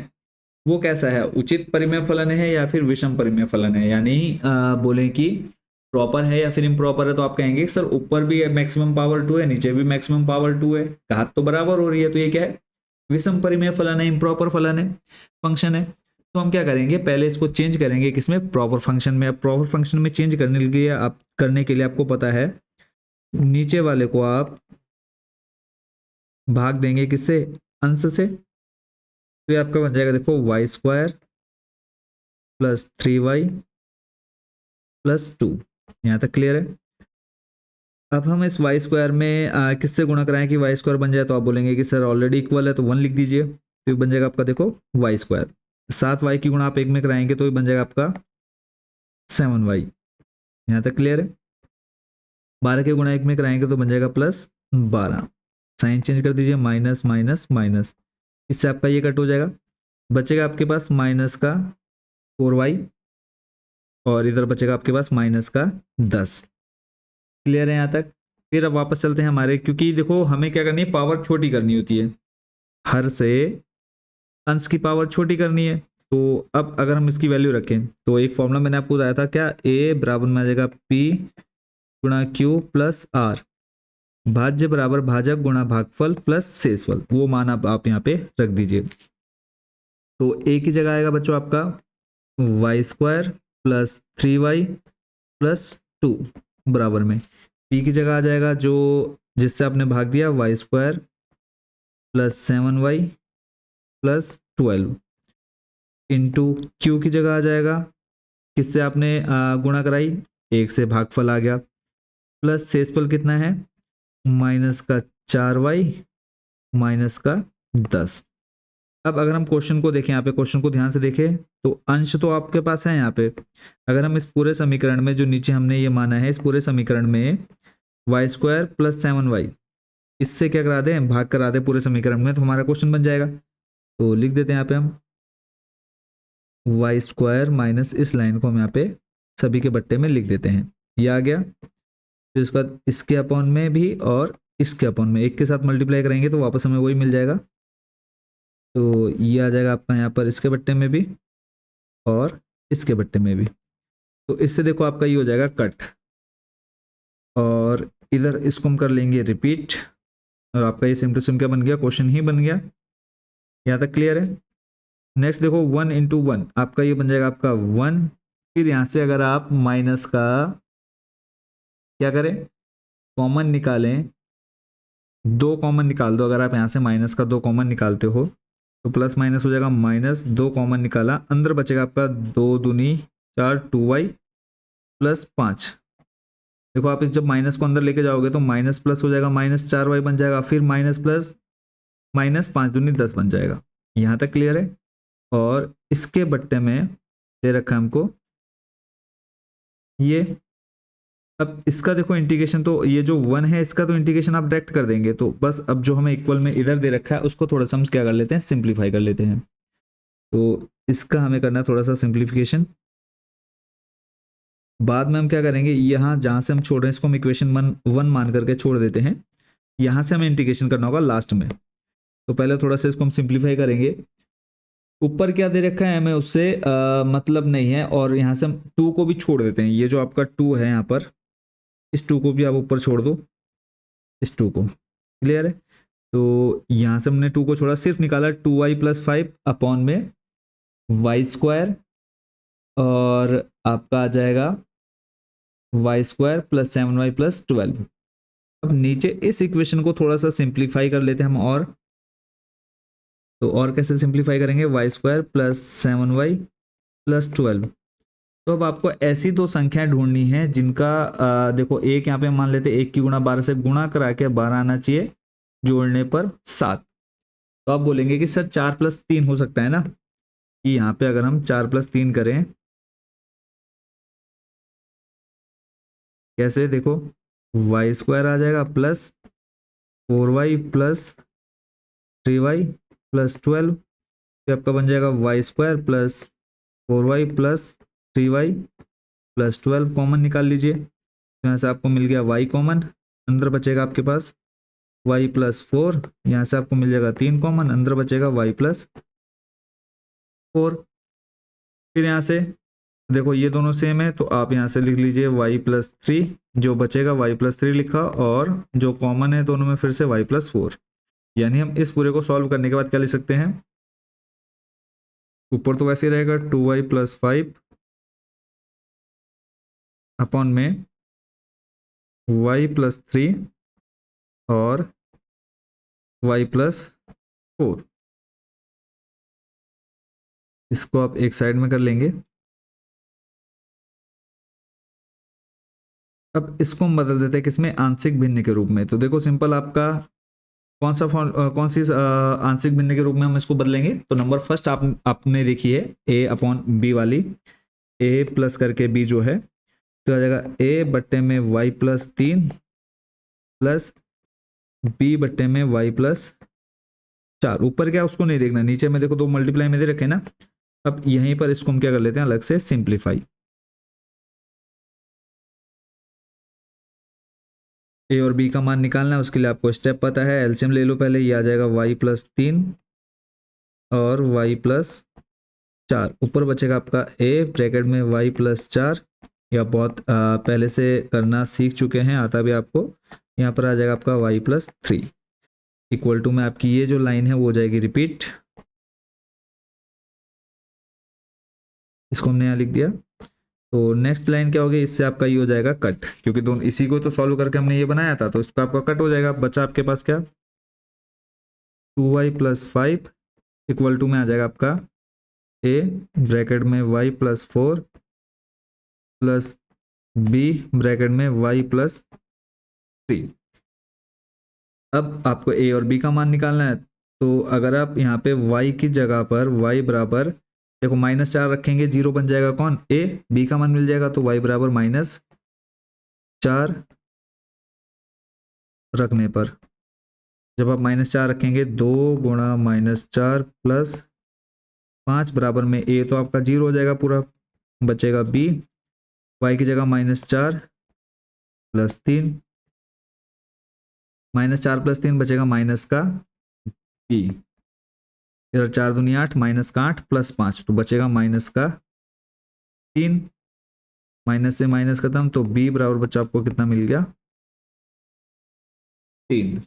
S1: वो कैसा है, उचित परिमेय फलन है या फिर विषम परिमेय फलन है, यानी बोले कि प्रॉपर है या फिर इम्प्रॉपर है, तो आप कहेंगे सर ऊपर भी मैक्सिमम पावर 2 है, नीचे भी मैक्सिमम पावर 2 है, घात तो बराबर हो रही है, तो ये क्या है, विषम परिमेय फलन है, इम्प्रॉपर फलन है, फंक्शन है। तो हम क्या करेंगे, पहले इसको चेंज करेंगे किसमें, प्रॉपर फंक्शन में। अब प्रॉपर फंक्शन में चेंज करने के लिए आपको पता है, नीचे वाले को आप भाग देंगे किससे, अंश से। तो ये आपका बन जाएगा देखो y² प्लस 3y प्लस 2। यहाँ तक क्लियर है। अब हम इस y² में किससे गुणा कराएं कि y² बन जाए, तो आप बोलेंगे कि सर ऑलरेडी इक्वल है तो 1 लिख दीजिए, तो ये बन जाएगा आपका देखो y²। 7y की गुणा आप एक में कराएंगे तो ये बन जाएगा आपका 7y। यहाँ तक क्लियर है। 12 के गुणा एक में कराएंगे तो बन जाएगा +12। साइन चेंज कर दीजिए, माइनस माइनस माइनस, इससे आपका ये कट हो जाएगा, बचेगा आपके पास माइनस का 4y, और इधर बचेगा आपके पास माइनस का 10। क्लियर है यहाँ तक। फिर अब वापस चलते हैं हमारे, क्योंकि देखो हमें क्या करनी है, पावर छोटी करनी होती है, हर से अंश की पावर छोटी करनी है। तो अब अगर हम इसकी वैल्यू रखें तो एक फॉर्मूला मैंने आपको बताया था, क्या, a बराबर में आ जाएगा p गुणा q प्लस r, भाज्य बराबर भाजक गुणा भागफल प्लस शेषफल, वो मान आप यहाँ पे रख दीजिए। तो a की जगह आएगा बच्चों आपका y² प्लस 3y प्लस 2 बराबर में p की जगह आ जाएगा जो जिससे आपने भाग दिया y² plus 7y plus 12 into q की जगह आ जाएगा किससे आपने गुणा कराई, 1 से भागफल आ गया, प्लस शेषफल कितना है, माइनस का 4y माइनस का 10। अब अगर हम क्वेश्चन को देखें, यहाँ पे क्वेश्चन को ध्यान से देखें तो अंश तो आपके पास है यहाँ पे। अगर हम इस पूरे समीकरण में जो नीचे हमने ये माना है, इस पूरे समीकरण में y² प्लस 7y, इससे क्या करा दें, भाग करा दें पूरे समीकरण में, तो हमारा क्वेश्चन बन जाएगा। तो लिख देते हैं यहाँ पे हम y² माइनस, इस लाइन को हम यहाँ पे सभी के बट्टे में लिख देते हैं, ये आ गया। फिर उसके बाद इसके अपॉन में भी और इसके अपॉन में एक के साथ मल्टीप्लाई करेंगे तो वापस हमें वही मिल जाएगा। तो ये आ जाएगा आपका यहाँ पर इसके बट्टे में भी और इसके बट्टे में भी। तो इससे देखो आपका ये हो जाएगा कट, और इधर इसको हम कर लेंगे रिपीट, और आपका ये सेम टू सेम क्या बन गया, क्वेश्चन ही बन गया। यहाँ तक क्लियर है। नेक्स्ट देखो 1 इंटू 1, आपका ये बन जाएगा आपका 1। फिर यहाँ से अगर आप माइनस का क्या करें, कॉमन निकालें, 2 कॉमन निकाल दो। अगर आप यहाँ से माइनस का 2 कॉमन निकालते हो तो प्लस माइनस हो जाएगा, -2 कॉमन निकाला, अंदर बचेगा आपका 2 दूनी 4 2y प्लस 5। देखो आप इस जब माइनस को अंदर लेके जाओगे तो माइनस प्लस हो जाएगा, -4y बन जाएगा, फिर माइनस प्लस माइनस 5 दूनी 10 बन जाएगा। यहाँ तक क्लियर है। और इसके बट्टे में दे रखा है हमको ये। अब इसका देखो इंटीग्रेशन, तो ये जो 1 है इसका तो इंटीग्रेशन आप डायरेक्ट कर देंगे, तो बस अब जो हमें इक्वल में इधर दे रखा है उसको थोड़ा सा हम क्या कर लेते हैं, सिंप्लीफाई कर लेते हैं। तो इसका हमें करना है थोड़ा सा सिंप्लीफिकेशन। बाद में हम क्या करेंगे, यहाँ जहाँ से हम छोड़ रहे हैं इसको हम इक्वेशन 1 मान करके छोड़ देते हैं, यहाँ से हमें इंटीग्रेशन करना होगा लास्ट में। तो पहले थोड़ा सा इसको हम सिंप्लीफाई करेंगे। ऊपर क्या दे रखा है हमें उससे मतलब नहीं है, और यहाँ से हम 2 को भी छोड़ देते हैं। ये जो आपका 2 है यहाँ पर, इस 2 को भी आप ऊपर छोड़ दो, इस 2 को। क्लियर है। तो यहाँ से हमने 2 को छोड़ा, सिर्फ निकाला 2y प्लस 5 अपॉन में y², और आपका आ जाएगा y² प्लस 7y प्लस 12। अब नीचे इस इक्वेशन को थोड़ा सा सिंप्लीफाई कर लेते हैं हम, और तो और कैसे सिंप्लीफाई करेंगे, y² प्लस 7y प्लस 12। तो अब आपको ऐसी 2 संख्याएं ढूंढनी है जिनका देखो एक यहाँ पे मान लेते हैं, 1 की गुणा 12 से गुणा करा के 12 आना चाहिए, जोड़ने पर 7। तो आप बोलेंगे कि सर 4 + 3 हो सकता है ना, कि यहाँ पे अगर हम 4 + 3 करें, कैसे, देखो y² आ जाएगा plus 4y plus 3y plus 12, तो आपका बन जाएगा y² plus 4y plus 3y plus 12। Common निकाल लीजिए, तो यहाँ से आपको मिल गया y कॉमन, अंदर बचेगा आपके पास y प्लस 4, यहाँ से आपको मिल जाएगा 3 कॉमन, अंदर बचेगा y प्लस 4। फिर यहाँ से देखो ये दोनों सेम है, तो आप यहाँ से लिख लीजिए y+3, जो बचेगा y+3 लिखा, और जो कॉमन है दोनों में फिर से y+4। यानी हम इस पूरे को सॉल्व करने के बाद क्या लिख सकते हैं, ऊपर तो वैसे ही रहेगा 2y+5 अपॉन में y+3 और y+4। इसको आप एक साइड में कर लेंगे। अब इसको हम बदल देते हैं किसमें, आंशिक भिन्न के रूप में। तो देखो सिंपल, आपका कौन सी आंशिक भिन्न के रूप में हम इसको बदलेंगे। तो नंबर फर्स्ट आपने देखी है a अपॉन बी वाली, a प्लस करके b जो है, तो आ जाएगा a बट्टे में y+3 प्लस b बट्टे में y+4। ऊपर क्या उसको नहीं देखना, नीचे में देखो दो मल्टीप्लाई में दे रखे ना। अब यहीं पर इसको हम क्या कर लेते हैं, अलग से सिंप्लीफाई। ए और बी का मान निकालना है, उसके लिए आपको स्टेप पता है, एलसीएम ले लो पहले। ये आ जाएगा y+3 और y+4। ऊपर बचेगा आपका a ब्रैकेट में y+4, या बहुत पहले से करना सीख चुके हैं, आता भी आपको। यहाँ पर आ जाएगा आपका y+3 इक्वल टू में आपकी ये जो लाइन है वो हो जाएगी रिपीट। इसको हमने यहाँ लिख दिया। तो नेक्स्ट लाइन क्या होगी, इससे आपका ये हो जाएगा कट, क्योंकि दोनों इसी को तो सॉल्व करके हमने ये बनाया था, तो इसका आपका कट हो जाएगा। बचा आपके पास क्या, 2y+5 इक्वल टू में आ जाएगा आपका a ब्रैकेट में y+4 प्लस b ब्रैकेट में y+3। अब आपको a और b का मान निकालना है। तो अगर आप यहाँ पे y की जगह पर y बराबर, देखो -4 रखेंगे, जीरो बन जाएगा कौन, a, b का मान मिल जाएगा, तो y बराबर -4 रखने पर, जब आप -4 रखेंगे, 2 गुणा -4 प्लस 5 बराबर में a, तो आपका जीरो हो जाएगा पूरा, बचेगा b, y की जगह -4 प्लस 3, -4 प्लस 3 बचेगा माइनस का b, इधर 4 दूनी 8, माइनस का 8 प्लस 5, तो बचेगा माइनस का 3, माइनस से माइनस खत्म, तो b बराबर बच्चा आपको कितना मिल गया, 3।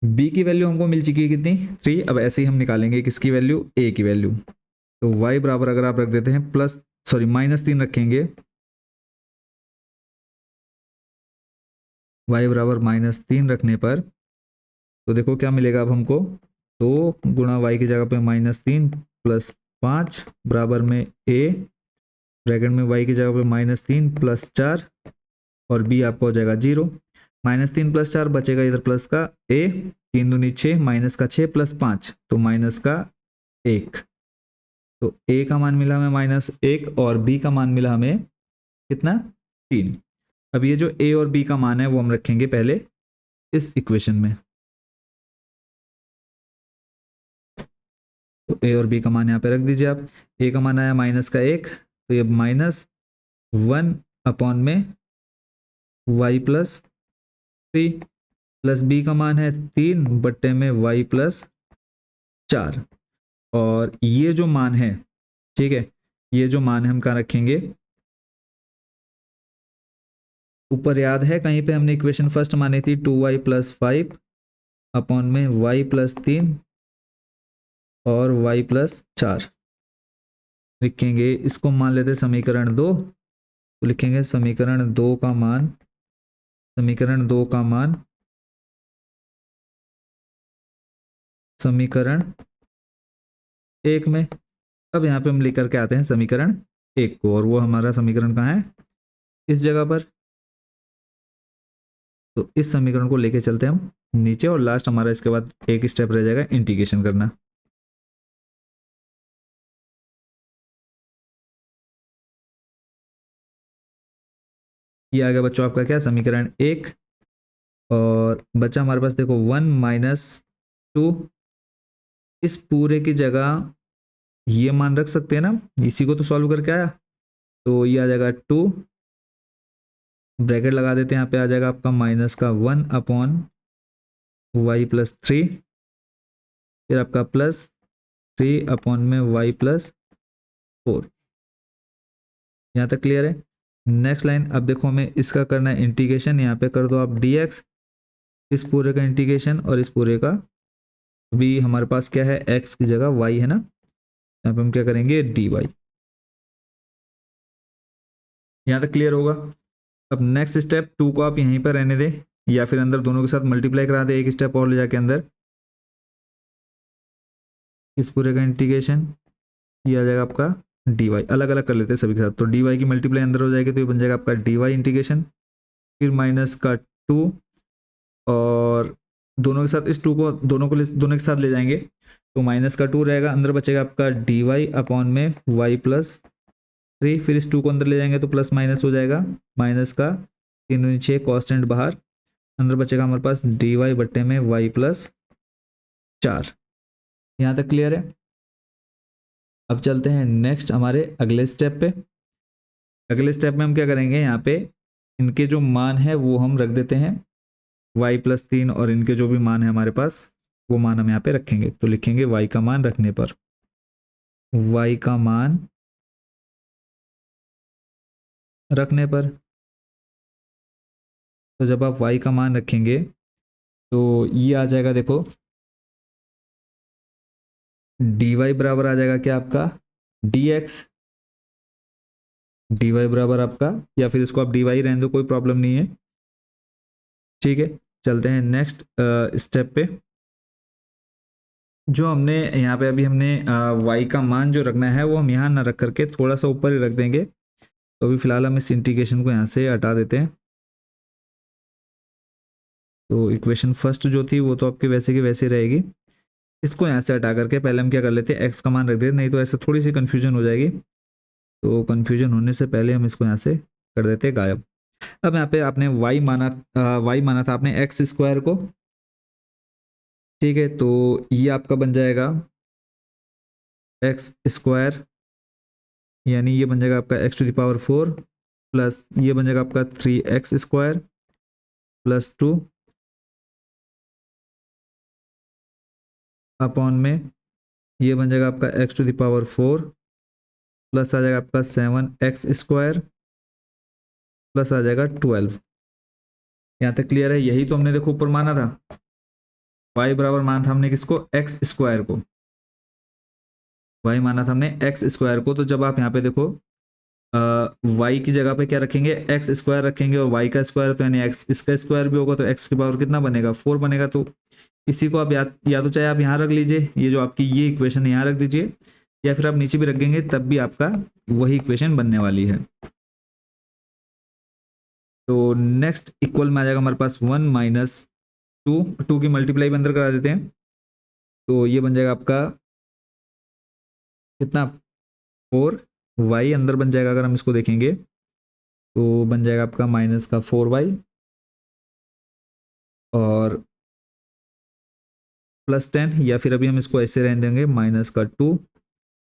S1: b की वैल्यू हमको मिल चुकी है कितनी, 3। अब ऐसे ही हम निकालेंगे किसकी वैल्यू, a की वैल्यू। तो y बराबर अगर आप रख देते हैं -3 रखेंगे, y बराबर -3 रखने पर, तो देखो क्या मिलेगा अब हमको, 2 गुणा y की जगह पे -3 प्लस 5 बराबर में a ब्रैकेट में y की जगह पे -3 प्लस 4, और b आपका हो जाएगा 0। -3 प्लस 4 बचेगा इधर प्लस का a, 3 दूनी 6, माइनस का 6 प्लस 5, तो माइनस का 1। तो a का मान मिला हमें -1 और b का मान मिला हमें कितना, 3। अब ये जो a और b का मान है वो हम रखेंगे पहले इस इक्वेशन में। तो a और b का मान यहाँ पे रख दीजिए आप। a का मान आया -1, तो ये -1 अपॉन में y+3 प्लस b का मान है 3 बट्टे में y+4। और ये जो मान है, ठीक है, ये जो मान है हम कहाँ रखेंगे, ऊपर याद है कहीं पे हमने इक्वेशन फर्स्ट मानी थी 2y+5 अपॉन में y+3 और y+4 लिखेंगे। इसको मान लेते समीकरण 2, तो लिखेंगे समीकरण 2 का मान, समीकरण 2 का मान समीकरण 1 में। अब यहाँ पे हम लेकर के आते हैं समीकरण 1 को, और वो हमारा समीकरण कहाँ है, इस जगह पर। तो इस समीकरण को लेके चलते हैं हम नीचे, और लास्ट हमारा इसके बाद एक स्टेप रह जाएगा इंटीग्रेशन करना। ये आ गया बच्चों आपका क्या, समीकरण 1। और बच्चा हमारे पास देखो 1 - 2, इस पूरे की जगह ये मान रख सकते हैं ना, इसी को तो सॉल्व करके आया, तो ये आ जाएगा 2, ब्रैकेट लगा देते हैं, यहाँ पे आ जाएगा आपका -1 अपॉन y+3, फिर आपका +3 अपॉन में y+4। यहाँ तक क्लियर है। नेक्स्ट लाइन, अब देखो हमें इसका करना है इंटीग्रेशन, यहाँ पे कर दो आप dx, इस पूरे का इंटीग्रेशन और इस पूरे का, अभी हमारे पास क्या है x की जगह y है ना, यहाँ पे हम क्या करेंगे dy। यहाँ तक क्लियर होगा। अब नेक्स्ट स्टेप 2 को आप यहीं पर रहने दें या फिर अंदर दोनों के साथ मल्टीप्लाई करा दें, एक स्टेप और ले जाके अंदर, इस पूरे का इंटीग्रेशन, ये आ जाएगा आपका dy। अलग अलग कर लेते हैं सभी के साथ, तो dy की मल्टीप्लाई अंदर हो जाएगी तो ये बन जाएगा आपका dy इंटीग्रेशन, फिर माइनस का 2, और दोनों के साथ इस 2 को दोनों के साथ ले जाएंगे तो माइनस का 2 रहेगा, अंदर बचेगा आपका dy अपॉन में y+3, फिर इस 2 को अंदर ले जाएंगे तो प्लस माइनस हो जाएगा, माइनस का 3 दूनी 6 कॉन्स्टेंट बाहर, अंदर बचेगा हमारे पास dy बट्टे में y+4। यहाँ तक क्लियर है। अब चलते हैं नेक्स्ट हमारे अगले स्टेप पे। अगले स्टेप में हम क्या करेंगे, यहाँ पे इनके जो मान है वो हम रख देते हैं y+3, और इनके जो भी मान है हमारे पास वो मान हम यहाँ पे रखेंगे, तो लिखेंगे y का मान रखने पर, y का मान रखने पर, तो जब आप y का मान रखेंगे तो ये आ जाएगा, देखो dy बराबर आ जाएगा क्या आपका dx, dy बराबर आपका, या फिर इसको आप dy रहने दो, कोई प्रॉब्लम नहीं है, ठीक है। चलते हैं नेक्स्ट स्टेप पे। जो हमने यहाँ पे अभी हमने y का मान जो रखना है वो हम यहाँ ना रख करके थोड़ा सा ऊपर ही रख देंगे, तो अभी फिलहाल हम इस इंटीग्रेशन को यहाँ से हटा देते हैं। तो इक्वेशन फर्स्ट जो थी वो तो आपके वैसे की वैसे रहेगी, इसको यहाँ से हटा करके पहले हम क्या कर लेते हैं x का मान रख देते, नहीं तो ऐसे थोड़ी सी कन्फ्यूजन हो जाएगी, तो कन्फ्यूजन होने से पहले हम इसको यहाँ से कर देते हैं गायब। अब यहाँ पे आपने y माना था आपने x² को, ठीक है, तो ये आपका बन जाएगा x², यानी ये बन जाएगा आपका x⁴, प्लस ये बन जाएगा आपका 3x² + 2 अपॉन में ये बन जाएगा आपका x⁴, प्लस आ जाएगा आपका 7x² प्लस आ जाएगा 12। यहाँ तक क्लियर है। यही तो हमने देखो ऊपर माना था, y बराबर माना था हमने किसको, x² को, y माना था हमने x² को, तो जब आप यहाँ पे देखो y की जगह पे क्या रखेंगे, x² रखेंगे, और y का स्क्वायर तो यानी x इसका स्क्वायर भी होगा, तो x की पावर कितना बनेगा 4 बनेगा। तो इसी को आप या तो चाहे आप यहाँ रख लीजिए, ये जो आपकी ये इक्वेशन यहाँ रख दीजिए, या फिर आप नीचे भी रख देंगे तब भी आपका वही इक्वेशन बनने वाली है। तो नेक्स्ट इक्वल में आ जाएगा हमारे पास 1 - 2 की मल्टीप्लाई अंदर करा देते हैं, तो ये बन जाएगा आपका कितना 4y अंदर बन जाएगा, अगर हम इसको देखेंगे तो बन जाएगा आपका -4y और +10, या फिर अभी हम इसको ऐसे रहने देंगे -2,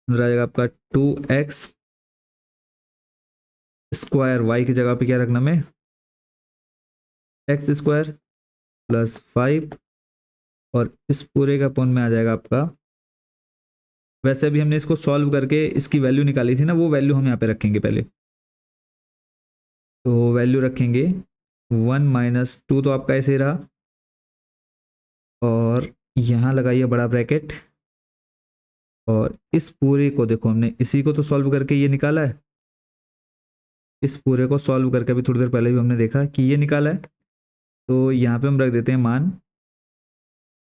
S1: अंदर आ जाएगा आपका 2x², y की जगह पे क्या रखना में x² + 5, और इस पूरे का अपॉन में आ जाएगा आपका, वैसे अभी हमने इसको सॉल्व करके इसकी वैल्यू निकाली थी ना, वो वैल्यू हम यहाँ पे रखेंगे पहले, तो वैल्यू रखेंगे 1 - 2 तो आपका ऐसे ही रहा, और यहाँ लगाइए बड़ा ब्रैकेट, और इस पूरे को देखो हमने इसी को तो सॉल्व करके ये निकाला है, इस पूरे को सॉल्व करके अभी थोड़ी देर पहले भी हमने देखा कि ये निकाला है, तो यहाँ पे हम रख देते हैं मान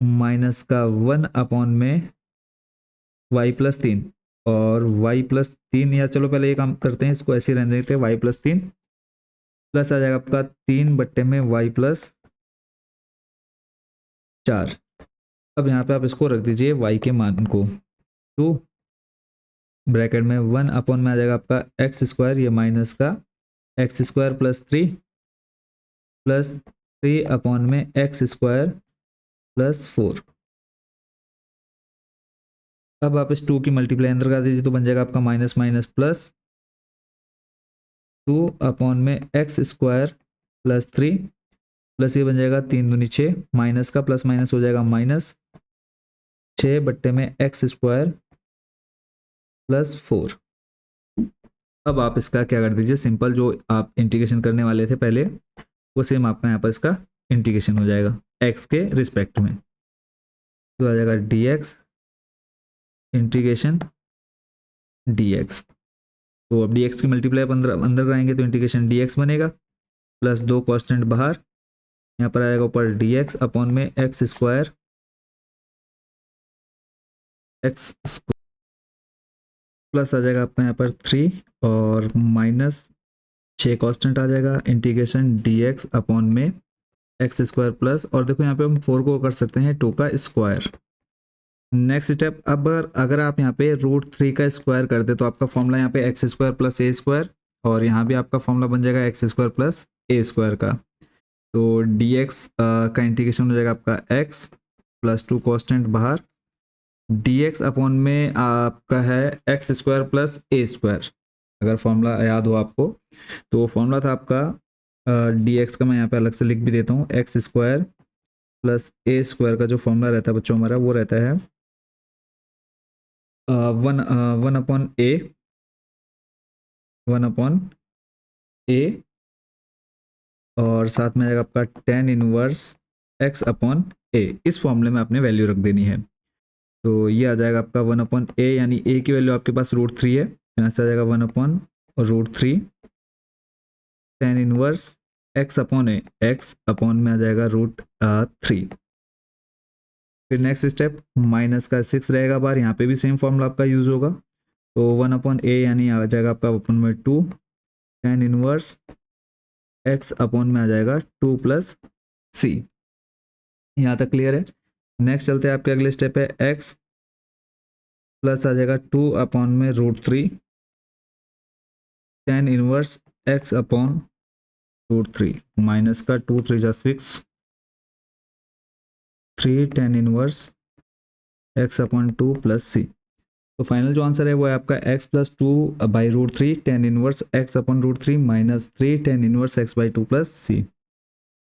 S1: -1 अपॉन में y+3, और y+3, या चलो पहले ये काम करते हैं, इसको ऐसे रहने देते हैं y+3, प्लस आ जाएगा आपका 3 बट्टे में y+4। अब यहाँ पे आप इसको रख दीजिए y के मान को, तो ब्रैकेट में 1 अपॉन में आ जाएगा आपका x², ये माइनस का x² + 3 प्लस 3 अपॉन में x² + 4। अब आप इस 2 की मल्टीप्लाई अंदर कर दीजिए, तो बन जाएगा आपका -- +2 अपॉन में x² + 3, प्लस ये बन जाएगा 3 दूनी 6, माइनस का प्लस माइनस हो जाएगा -6 बट्टे में x² + 4। अब आप इसका क्या कर दीजिए, सिंपल जो आप इंटीग्रेशन करने वाले थे पहले वो सेम आपका यहाँ पर इसका इंटीग्रेशन हो जाएगा x के रिस्पेक्ट में, तो आ जाएगा dx इंटीग्रेशन dx। तो अब dx की मल्टीप्लाई अंदर अंदर कराएंगे तो इंटीग्रेशन dx बनेगा, प्लस 2 कांस्टेंट बाहर, यहाँ पर आएगा ऊपर dx अपॉन में एक्स स्क्वायर प्लस आ जाएगा आपका यहाँ पर 3 और माइनस 6 कांस्टेंट आ जाएगा, इंटीग्रेशन dx अपॉन में एक्स स्क्वायर प्लस, और देखो यहाँ पे हम 4 को कर सकते हैं 2 का स्क्वायर। नेक्स्ट स्टेप, अब अगर आप यहाँ पे √3 का स्क्वायर कर दे तो आपका फॉर्मूला यहाँ पे एक्स स्क्वायर प्लस ए स्क्वायर, और यहाँ भी आपका फॉर्मूला बन जाएगा एक्स स्क्वायर प्लस ए स्क्वायर का। तो dx का इंटीग्रेशन हो जाएगा आपका x प्लस 2 कांस्टेंट बाहर, dx अपॉन में आपका है एक्स स्क्वायर प्लस ए स्क्वायर। अगर फॉर्मूला याद हो आपको तो फॉर्मूला था आपका dx का, मैं यहाँ पे अलग से लिख भी देता हूँ, एक्स स्क्वायर प्लस ए स्क्वायर का जो फॉर्मूला रहता है बच्चों हमारा वो रहता है वन अपॉन ए और साथ में आएगा आपका tan इनवर्स x अपॉन ए। इस फॉर्मूले में आपने वैल्यू रख देनी है, तो ये आ जाएगा आपका 1/a, यानी a की वैल्यू आपके पास √3 है, यहाँ से आ जाएगा 1/√3 tan इनवर्स x अपॉन ए, x अपॉन में आ जाएगा √3। फिर नेक्स्ट स्टेप, माइनस का 6 रहेगा बार, यहाँ पे भी सेम फॉर्मूला आपका यूज होगा, तो 1/a यानी आ जाएगा आपका अपॉन में 2 tan इनवर्स x अपॉन में आ जाएगा 2 + c। यहाँ तक क्लियर है। नेक्स्ट चलते हैं, आपके अगले स्टेप है x प्लस आ जाएगा 2 अपॉन में √3 tan inverse x upon √3, minus का 2 3 जा 6, 3 tan inverse x upon 2 + c। तो फाइनल जो आंसर है वो है आपका x plus 2/√3 tan inverse x upon √3 minus 3 tan inverse x by 2 + c।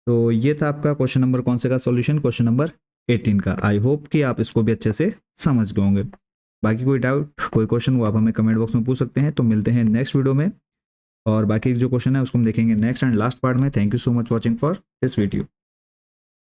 S1: तो ये था आपका क्वेश्चन नंबर कौन से का सॉल्यूशन, क्वेश्चन नंबर 18 का। आई होप कि आप इसको भी अच्छे से समझ गए होंगे। बाकी कोई डाउट, कोई क्वेश्चन वो आप हमें कमेंट बॉक्स में पूछ सकते हैं। तो मिलते हैं नेक्स्ट वीडियो में, और बाकी जो क्वेश्चन है उसको हम देखेंगे नेक्स्ट एंड लास्ट पार्ट में। Thank you so much watching for this video.